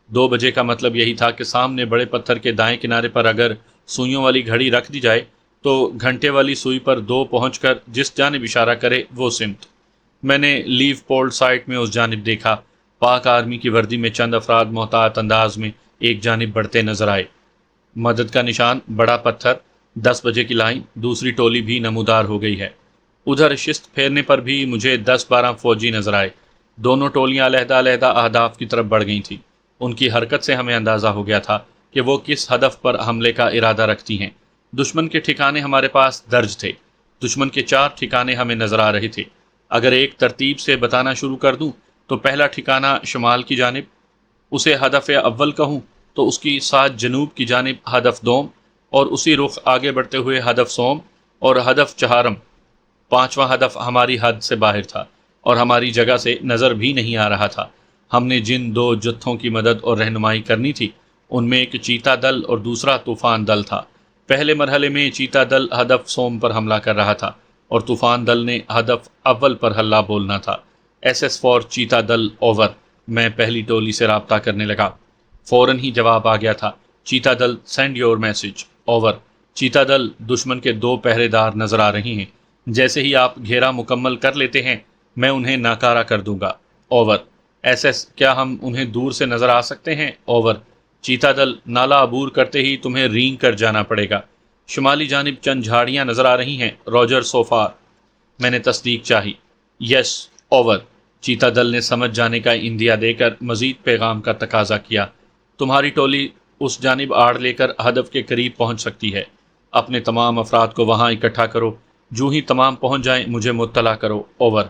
2 بجے کا مطلب یہی تھا کہ سامنے بڑے پتھر کے دائیں کنارے پر اگر سوئیوں والی گھڑی رکھ دی جائے تو گھنٹے والی سوئی پر 2 پہنچ کر جس جانب اشارہ کرے وہ سمت۔ میں نے لیو پولڈ سائٹ میں اس جانب دیکھا۔ پاک آرمی کی وردی میں چند افراد محتاط انداز میں ایک جانب بڑھتے نظر آئے۔ مدد کا نشان، بڑا پتھر، 10 بجے کی لائن، دوسری ٹولی بھی نمودار ہو گئی ہے۔ ادھر شست پھیرنے پر بھی مجھے 10-12 فوجی نظر آئے۔ دونوں ٹولیاں علیحدہ علیحدہ اہداف کی طرف بڑھ گئی تھیں۔ ان کی حرکت سے ہمیں اندازہ ہو گیا تھا کہ وہ کس ہدف پر حملے کا ارادہ رکھتی ہیں۔ دشمن کے ٹھکانے ہمارے پاس درج تھے۔ دشمن کے 4 ٹھکانے ہمیں نظر آ رہے تھے۔ اگر ایک ترتیب سے بتانا شروع کر دوں تو پہلا ٹھکانہ شمال کی جانب، اسے ہدف اول کہوں تو اس کی ساتھ جنوب کی جانب ہدف دوم، اور اسی رخ آگے بڑھتے ہوئے ہدف سوم اور ہدف چہارم۔ 5واں ہدف ہماری حد سے باہر تھا اور ہماری جگہ سے نظر بھی نہیں آ رہا تھا۔ ہم نے جن 2 جتھوں کی مدد اور رہنمائی کرنی تھی ان میں ایک چیتا دل اور دوسرا طوفان دل تھا۔ پہلے مرحلے میں چیتا دل ہدف سوم پر حملہ کر رہا تھا اور طوفان دل نے ہدف اول پر حلہ بولنا تھا۔ SS فار چیتا دل اوور۔ میں پہلی ٹولی سے رابطہ کرنے لگا۔ فوراً ہی جواب آ گیا تھا، چیتا دل سینڈ یور میسج اوور۔ چیتا دل، دشمن کے 2 پہرے دار نظر آ رہے ہیں۔ جیسے ہی آپ گھیرا مکمل کر لیتے ہیں میں انہیں ناکارہ کر دوں گا اوور۔ SS، کیا ہم انہیں دور سے نظر آ سکتے ہیں اوور۔ چیتا دل، نالا عبور کرتے ہی تمہیں رینگ کر جانا پڑے گا۔ شمالی جانب چند جھاڑیاں نظر آ رہی ہیں روجر سوفار۔ میں نے تصدیق چاہی۔ یس اوور۔ چیتا دل نے سمجھ جانے کا اندیا دے کر مزید پیغام کا تقاضا کیا۔ تمہاری ٹولی اس جانب آڑ لے کر ہدف کے قریب پہنچ سکتی ہے۔ اپنے تمام افراد کو وہاں اکٹھا کرو۔ جو ہی تمام پہنچ جائیں مجھے مطلع کرو اوور۔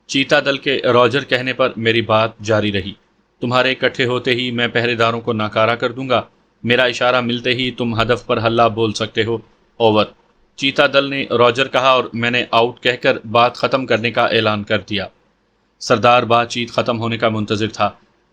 چیتا دل کے روجر کہنے پر میری بات جاری رہی۔ تمہارے اکٹھے ہوتے ہی میں پہرے داروں کو ناکارہ کر دوں گا۔ میرا اشارہ ملتے ہی تم ہدف پر حلہ بول سکتے ہو اوور۔ چیتا دل نے روجر کہا اور میں نے آؤٹ کہہ کر بات ختم کرنے کا اعلان کر دیا۔ سردار بات چیت ختم ہونے کا منتظر تھا۔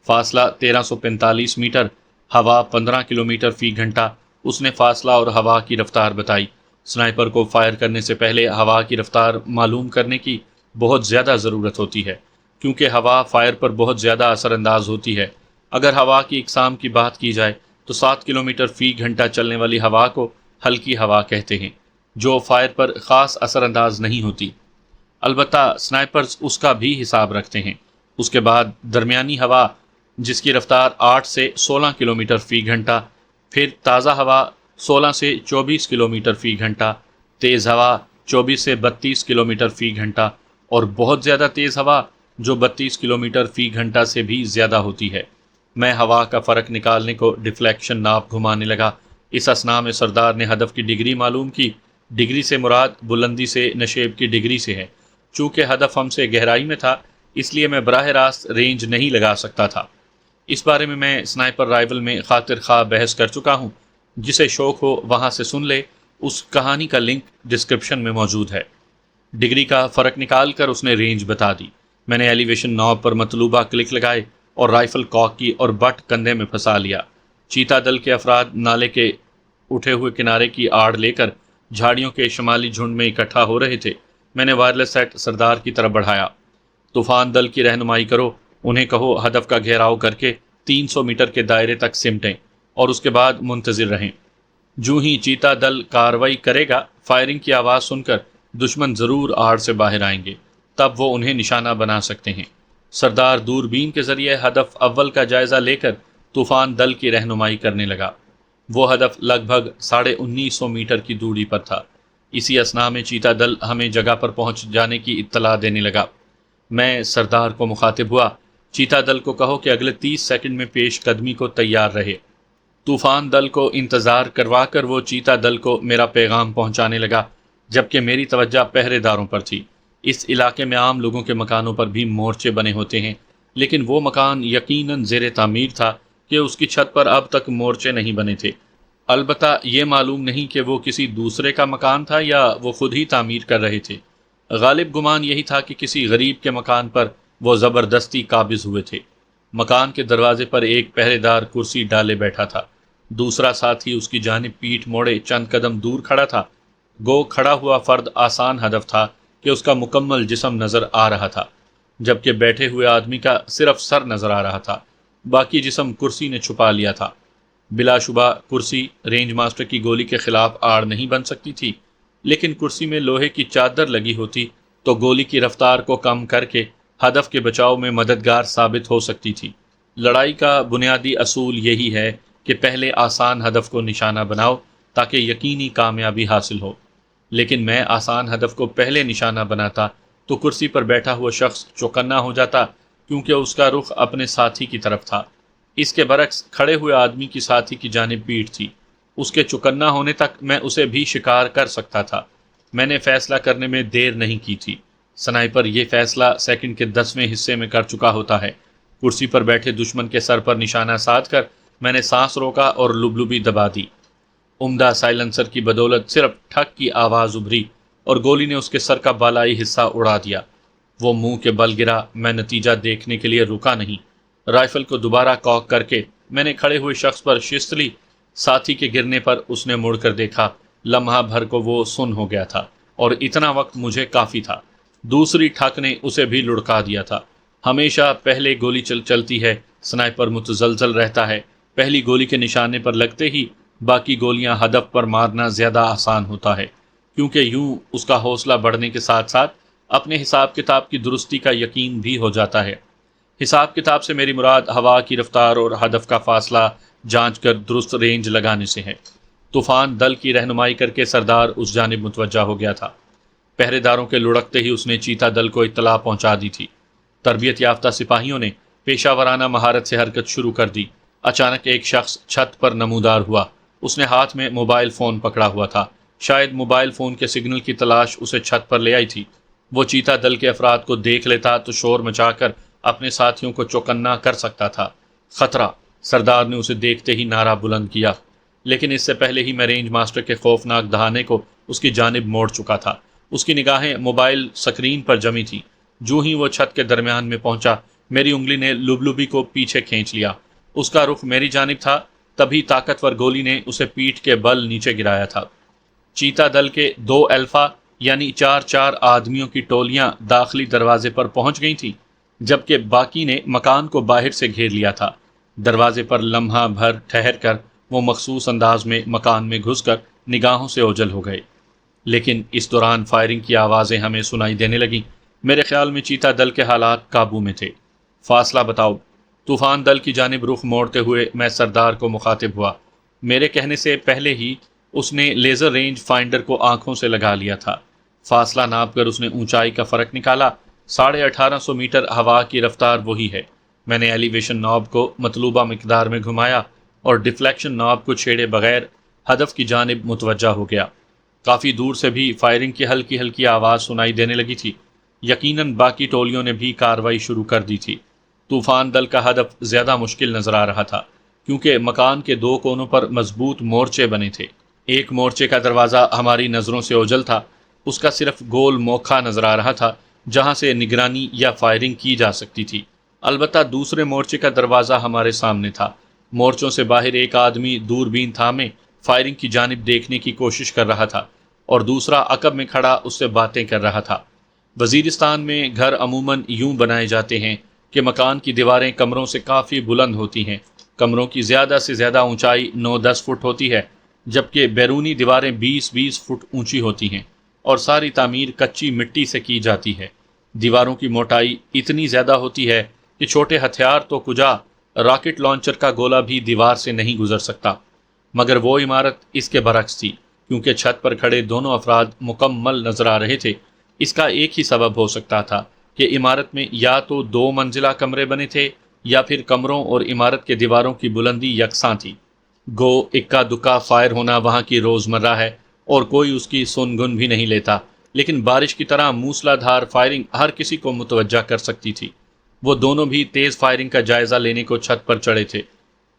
فاصلہ 1345 میٹر، ہوا 15 کلومیٹر فی گھنٹہ۔ اس نے فاصلہ اور ہوا کی رفتار بتائی۔ سنائپر کو فائر کرنے سے پہلے ہوا کی رفتار معلوم کرنے کی بہت زیادہ ضرورت ہوتی ہے، کیونکہ ہوا فائر پر بہت زیادہ اثر انداز ہوتی ہے۔ اگر ہوا کی اقسام کی بات کی جائے تو 7 کلومیٹر فی گھنٹہ چلنے والی ہوا کو ہلکی ہوا کہتے ہیں، جو فائر پر خاص اثر انداز نہیں ہوتی۔ البتہ سنائپرز اس کا بھی حساب رکھتے ہیں۔ اس کے بعد درمیانی ہوا جس کی رفتار 8 سے 16 کلومیٹر فی گھنٹہ، پھر تازہ ہوا 16 سے 24 کلومیٹر فی گھنٹہ، تیز ہوا 24 سے 32 کلومیٹر فی گھنٹہ، اور بہت زیادہ تیز ہوا جو 32 کلومیٹر فی گھنٹہ سے بھی زیادہ ہوتی ہے۔ میں ہوا کا فرق نکالنے کو ڈیفلیکشن ناپ گھمانے لگا۔ اس اثناء میں سردار نے ہدف کی ڈگری معلوم کی۔ ڈگری سے مراد بلندی سے نشیب کی ڈگری سے ہے۔ چونکہ ہدف ہم سے گہرائی میں تھا اس لیے میں براہ راست رینج نہیں لگا سکتا تھا۔ اس بارے میں میں سنائپر رائفل میں خاطر خواہ بحث کر چکا ہوں۔ جسے شوق ہو وہاں سے سن لے، اس کہانی کا لنک ڈسکرپشن میں موجود ہے۔ ڈگری کا فرق نکال کر اس نے رینج بتا دی۔ میں نے ایلیویشن نوب پر مطلوبہ کلک لگائے اور رائفل کاک کی اور بٹ کندھے میں پھنسا لیا۔ چیتا دل کے افراد نالے کے اٹھے ہوئے کنارے کی آڑ لے کر جھاڑیوں کے شمالی جھنڈ میں اکٹھا ہو رہے تھے۔ میں نے وائرلیس سیٹ سردار کی طرف بڑھایا۔ طوفان دل کی رہنمائی کرو، انہیں کہو ہدف کا گھیراؤ کر کے 300 میٹر کے دائرے تک سمٹیں اور اس کے بعد منتظر رہیں۔ جو ہی چیتا دل کارروائی کرے گا، فائرنگ کی آواز سن کر دشمن ضرور آڑ سے باہر آئیں گے، تب وہ انہیں نشانہ بنا سکتے ہیں۔ سردار دوربین کے ذریعے ہدف اول کا جائزہ لے کر طوفان دل کی رہنمائی کرنے لگا۔ وہ ہدف لگ بھگ 1950 میٹر کی دوری پر تھا۔ اسی اثناء میں چیتا دل ہمیں جگہ پر پہنچ جانے کی اطلاع دینے لگا۔ میں سردار کو مخاطب ہوا، چیتا دل کو کہو کہ اگلے 30 سیکنڈ میں پیش قدمی کو تیار رہے۔ طوفان دل کو انتظار کروا کر وہ چیتا دل کو میرا پیغام پہنچانے لگا، جبکہ میری توجہ پہرے داروں پر تھی۔ اس علاقے میں عام لوگوں کے مکانوں پر بھی مورچے بنے ہوتے ہیں، لیکن وہ مکان یقیناً زیر تعمیر تھا کہ اس کی چھت پر اب تک مورچے نہیں بنے تھے۔ البتہ یہ معلوم نہیں کہ وہ کسی دوسرے کا مکان تھا یا وہ خود ہی تعمیر کر رہے تھے۔ غالب گمان یہی تھا کہ کسی غریب کے مکان پر وہ زبردستی قابض ہوئے تھے۔ مکان کے دروازے پر ایک پہرے دار کرسی ڈالے بیٹھا تھا۔ دوسرا ساتھی اس کی جانب پیٹھ موڑے چند قدم دور کھڑا تھا۔ گو کھڑا ہوا فرد آسان ہدف تھا کہ اس کا مکمل جسم نظر آ رہا تھا، جبکہ بیٹھے ہوئے آدمی کا صرف سر نظر آ رہا تھا۔ باقی جسم کرسی نے چھپا لیا تھا۔ بلا شبہ کرسی رینج ماسٹر کی گولی کے خلاف آڑ نہیں بن سکتی تھی، لیکن کرسی میں لوہے کی چادر لگی ہوتی تو گولی کی رفتار کو کم کر کے ہدف کے بچاؤ میں مددگار ثابت ہو سکتی تھی۔ لڑائی کا بنیادی اصول یہی ہے کہ پہلے آسان ہدف کو نشانہ بناؤ تاکہ یقینی کامیابی حاصل ہو، لیکن میں آسان ہدف کو پہلے نشانہ بناتا تو کرسی پر بیٹھا ہوا شخص چوکنا ہو جاتا، کیونکہ اس کا رخ اپنے ساتھی کی طرف تھا۔ اس کے برعکس کھڑے ہوئے آدمی کی ساتھی کی جانب پیٹھ تھی۔ اس کے چوکنا ہونے تک میں اسے بھی شکار کر سکتا تھا۔ میں نے فیصلہ کرنے میں دیر نہیں کی تھی۔ سنائپر یہ فیصلہ سیکنڈ کے 10ویں حصے میں کر چکا ہوتا ہے۔ کرسی پر بیٹھے دشمن کے سر پر نشانہ سادھ کر میں نے سانس روکا اور لبلبی دبا دی۔ عمدہ سائلنسر کی بدولت صرف ٹھک کی آواز ابھری اور گولی نے اس کے سر کا بالائی حصہ اڑا دیا۔ وہ منہ کے بل گرا۔ میں نتیجہ دیکھنے کے لیے رکا نہیں۔ رائفل کو دوبارہ کاک کر کے میں نے کھڑے ہوئے شخص پر شست لی۔ ساتھی کے گرنے پر اس نے مڑ کر دیکھا۔ لمحہ بھر کو وہ سن ہو گیا تھا اور اتنا وقت مجھے کافی تھا۔ دوسری ٹھک نے اسے بھی لڑکا دیا تھا۔ ہمیشہ پہلے گولی چلتی ہے۔ سنائپر متزلزل رہتا ہے۔ پہلی گولی کے نشانے پر لگتے ہی باقی گولیاں ہدف پر مارنا زیادہ آسان ہوتا ہے، کیونکہ یوں اس کا حوصلہ بڑھنے کے ساتھ ساتھ اپنے حساب کتاب کی درستی کا یقین بھی ہو جاتا ہے۔ حساب کتاب سے میری مراد ہوا کی رفتار اور ہدف کا فاصلہ جانچ کر درست رینج لگانے سے ہے۔ طوفان دل کی رہنمائی کر کے سردار اس جانب متوجہ ہو گیا تھا۔ پہرے داروں کے لڑکتے ہی اس نے چیتا دل کو اطلاع پہنچا دی تھی۔ تربیت یافتہ سپاہیوں نے پیشہ ورانہ مہارت سے حرکت شروع کر دی۔ اچانک ایک شخص چھت پر نمودار ہوا۔ اس نے ہاتھ میں موبائل فون پکڑا ہوا تھا۔ شاید موبائل فون کے سگنل کی تلاش اسے چھت پر لے آئی تھی۔ وہ چیتا دل کے افراد کو دیکھ لیتا تو شور مچا کر اپنے ساتھیوں کو چوکنا کر سکتا تھا۔ خطرہ! سردار نے اسے دیکھتے ہی نعرہ بلند کیا، لیکن اس سے پہلے ہی میں رینج ماسٹر کے خوفناک دہانے کو اس کی جانب موڑ چکا تھا۔ اس کی نگاہیں موبائل سکرین پر جمی تھی۔ جو ہی وہ چھت کے درمیان میں پہنچا، میری انگلی نے لبلبی کو پیچھے کھینچ لیا۔ اس کا رخ میری جانب تھا، تبھی طاقتور گولی نے اسے پیٹھ کے بل نیچے گرایا تھا۔ چیتا دل کے 2 الفا یعنی 4 آدمیوں کی ٹولیاں داخلی دروازے پر پہنچ گئی تھیں، جبکہ باقی نے مکان کو باہر سے گھیر لیا تھا۔ دروازے پر لمحہ بھر ٹھہر کر وہ مخصوص انداز میں مکان میں گھس کر نگاہوں سے اوجھل ہو گئے، لیکن اس دوران فائرنگ کی آوازیں ہمیں سنائی دینے لگیں۔ میرے خیال میں چیتا دل کے حالات قابو میں تھے۔ فاصلہ بتاؤ۔ طوفان دل کی جانب رخ موڑتے ہوئے میں سردار کو مخاطب ہوا۔ میرے کہنے سے پہلے ہی اس نے لیزر رینج فائنڈر کو آنکھوں سے لگا لیا تھا۔ فاصلہ ناپ کر اس نے اونچائی کا فرق نکالا۔ 1850 میٹر ہوا کی رفتار وہی ہے۔ میں نے ایلیویشن ناب کو مطلوبہ مقدار میں گھمایا اور ڈیفلیکشن ناب کو چھیڑے بغیر ہدف کی جانب متوجہ ہو گیا۔ کافی دور سے بھی فائرنگ کی ہلکی ہلکی آواز سنائی دینے لگی تھی۔ یقیناً باقی ٹولیوں نے بھی کارروائی شروع کر دی تھی۔ طوفان دل کا ہدف زیادہ مشکل نظر آ رہا تھا، کیونکہ مکان کے 2 کونوں پر مضبوط مورچے بنے تھے۔ ایک مورچے کا دروازہ ہماری نظروں سے اوجھل تھا۔ اس کا صرف گول موقع نظر آ رہا تھا جہاں سے نگرانی یا فائرنگ کی جا سکتی تھی۔ البتہ دوسرے مورچے کا دروازہ ہمارے سامنے تھا۔ مورچوں سے باہر ایک آدمی دوربین تھامے فائرنگ کی جانب دیکھنے کی کوشش کر رہا تھا اور دوسرا عقب میں کھڑا اس سے باتیں کر رہا تھا۔ وزیرستان میں گھر عموماً یوں بنائے جاتے ہیں کہ مکان کی دیواریں کمروں سے کافی بلند ہوتی ہیں۔ کمروں کی زیادہ سے زیادہ اونچائی 9-10 فٹ ہوتی ہے، جبکہ بیرونی دیواریں 20-20 فٹ اونچی ہوتی ہیں اور ساری تعمیر کچی مٹی سے کی جاتی ہے۔ دیواروں کی موٹائی اتنی زیادہ ہوتی ہے کہ چھوٹے ہتھیار تو کجا راکٹ لانچر کا گولہ بھی دیوار سے نہیں گزر سکتا۔ مگر وہ عمارت اس کے برعکس تھی، کیونکہ چھت پر کھڑے دونوں افراد مکمل نظر آ رہے تھے۔ اس کا ایک ہی سبب ہو سکتا تھا کہ عمارت میں یا تو 2 منزلہ کمرے بنے تھے یا پھر کمروں اور عمارت کے دیواروں کی بلندی یکساں تھی۔ گو اکا دکا فائر ہونا وہاں کی روزمرہ ہے اور کوئی اس کی سن گن بھی نہیں لیتا، لیکن بارش کی طرح موسلا دھار فائرنگ ہر کسی کو متوجہ کر سکتی تھی۔ وہ دونوں بھی تیز فائرنگ کا جائزہ لینے کو چھت پر چڑھے تھے۔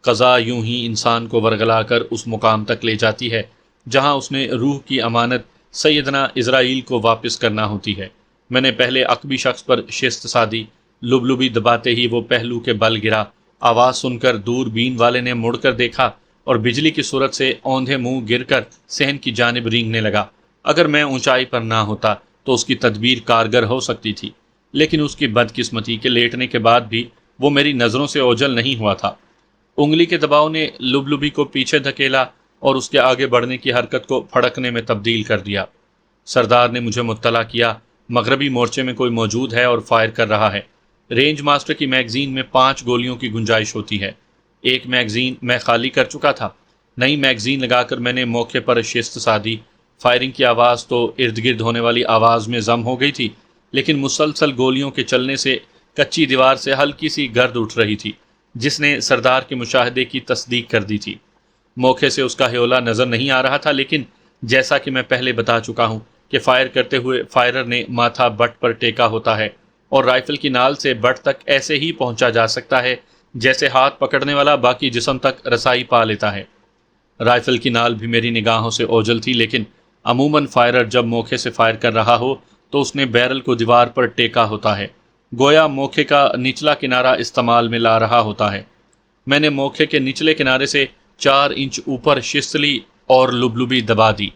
قضا یوں ہی انسان کو ورگلا کر اس مقام تک لے جاتی ہے جہاں اس نے روح کی امانت سیدنا اسرائیل کو واپس کرنا ہوتی ہے۔ میں نے پہلے عقبی شخص پر شست سادی۔ لبلبی دباتے ہی وہ پہلو کے بل گرا۔ آواز سن کر دوربین والے نے مڑ کر دیکھا اور بجلی کی صورت سے اوندھے منہ گر کر صحن کی جانب رینگنے لگا۔ اگر میں اونچائی پر نہ ہوتا تو اس کی تدبیر کارگر ہو سکتی تھی، لیکن اس کی بدقسمتی کے لیٹنے کے بعد بھی وہ میری نظروں سے اوجھل نہیں ہوا تھا۔ انگلی کے دباؤ نے لبلبی کو پیچھے دھکیلا اور اس کے آگے بڑھنے کی حرکت کو پھڑکنے میں تبدیل کر دیا۔ سردار نے مجھے مطلع کیا، مغربی مورچے میں کوئی موجود ہے اور فائر کر رہا ہے۔ رینج ماسٹر کی میگزین میں 5 گولیوں کی گنجائش ہوتی ہے۔ ایک میگزین میں خالی کر چکا تھا۔ نئی میگزین لگا کر میں نے موقع پر شست سادھی۔ فائرنگ کی آواز تو ارد گرد ہونے والی آواز میں ضم ہو گئی تھی، لیکن مسلسل گولیوں کے چلنے سے کچی دیوار سے ہلکی سی گرد اٹھ رہی تھی، جس نے سردار کے مشاہدے کی تصدیق کر دی تھی۔ موقع سے اس کا ہیولا نظر نہیں آ رہا تھا، لیکن جیسا کہ میں پہلے بتا چکا ہوں کہ فائر کرتے ہوئے فائرر نے ماتھا بٹ پر ٹیکا ہوتا ہے اور رائفل کی نال سے بٹ تک ایسے ہی پہنچا جا سکتا ہے جیسے ہاتھ پکڑنے والا باقی جسم تک رسائی پا لیتا ہے۔ رائفل کی نال بھی میری نگاہوں سے اوجھل تھی، لیکن عموماً فائرر جب موقع سے فائر کر رہا ہو تو اس نے بیرل کو دیوار پر ٹیکا ہوتا ہے، گویا موقع کا نچلا کنارہ استعمال میں لا رہا ہوتا ہے۔ میں نے موقع کے نچلے کنارے سے 4 انچ اوپر شست لی اور لبلبی دبا دی۔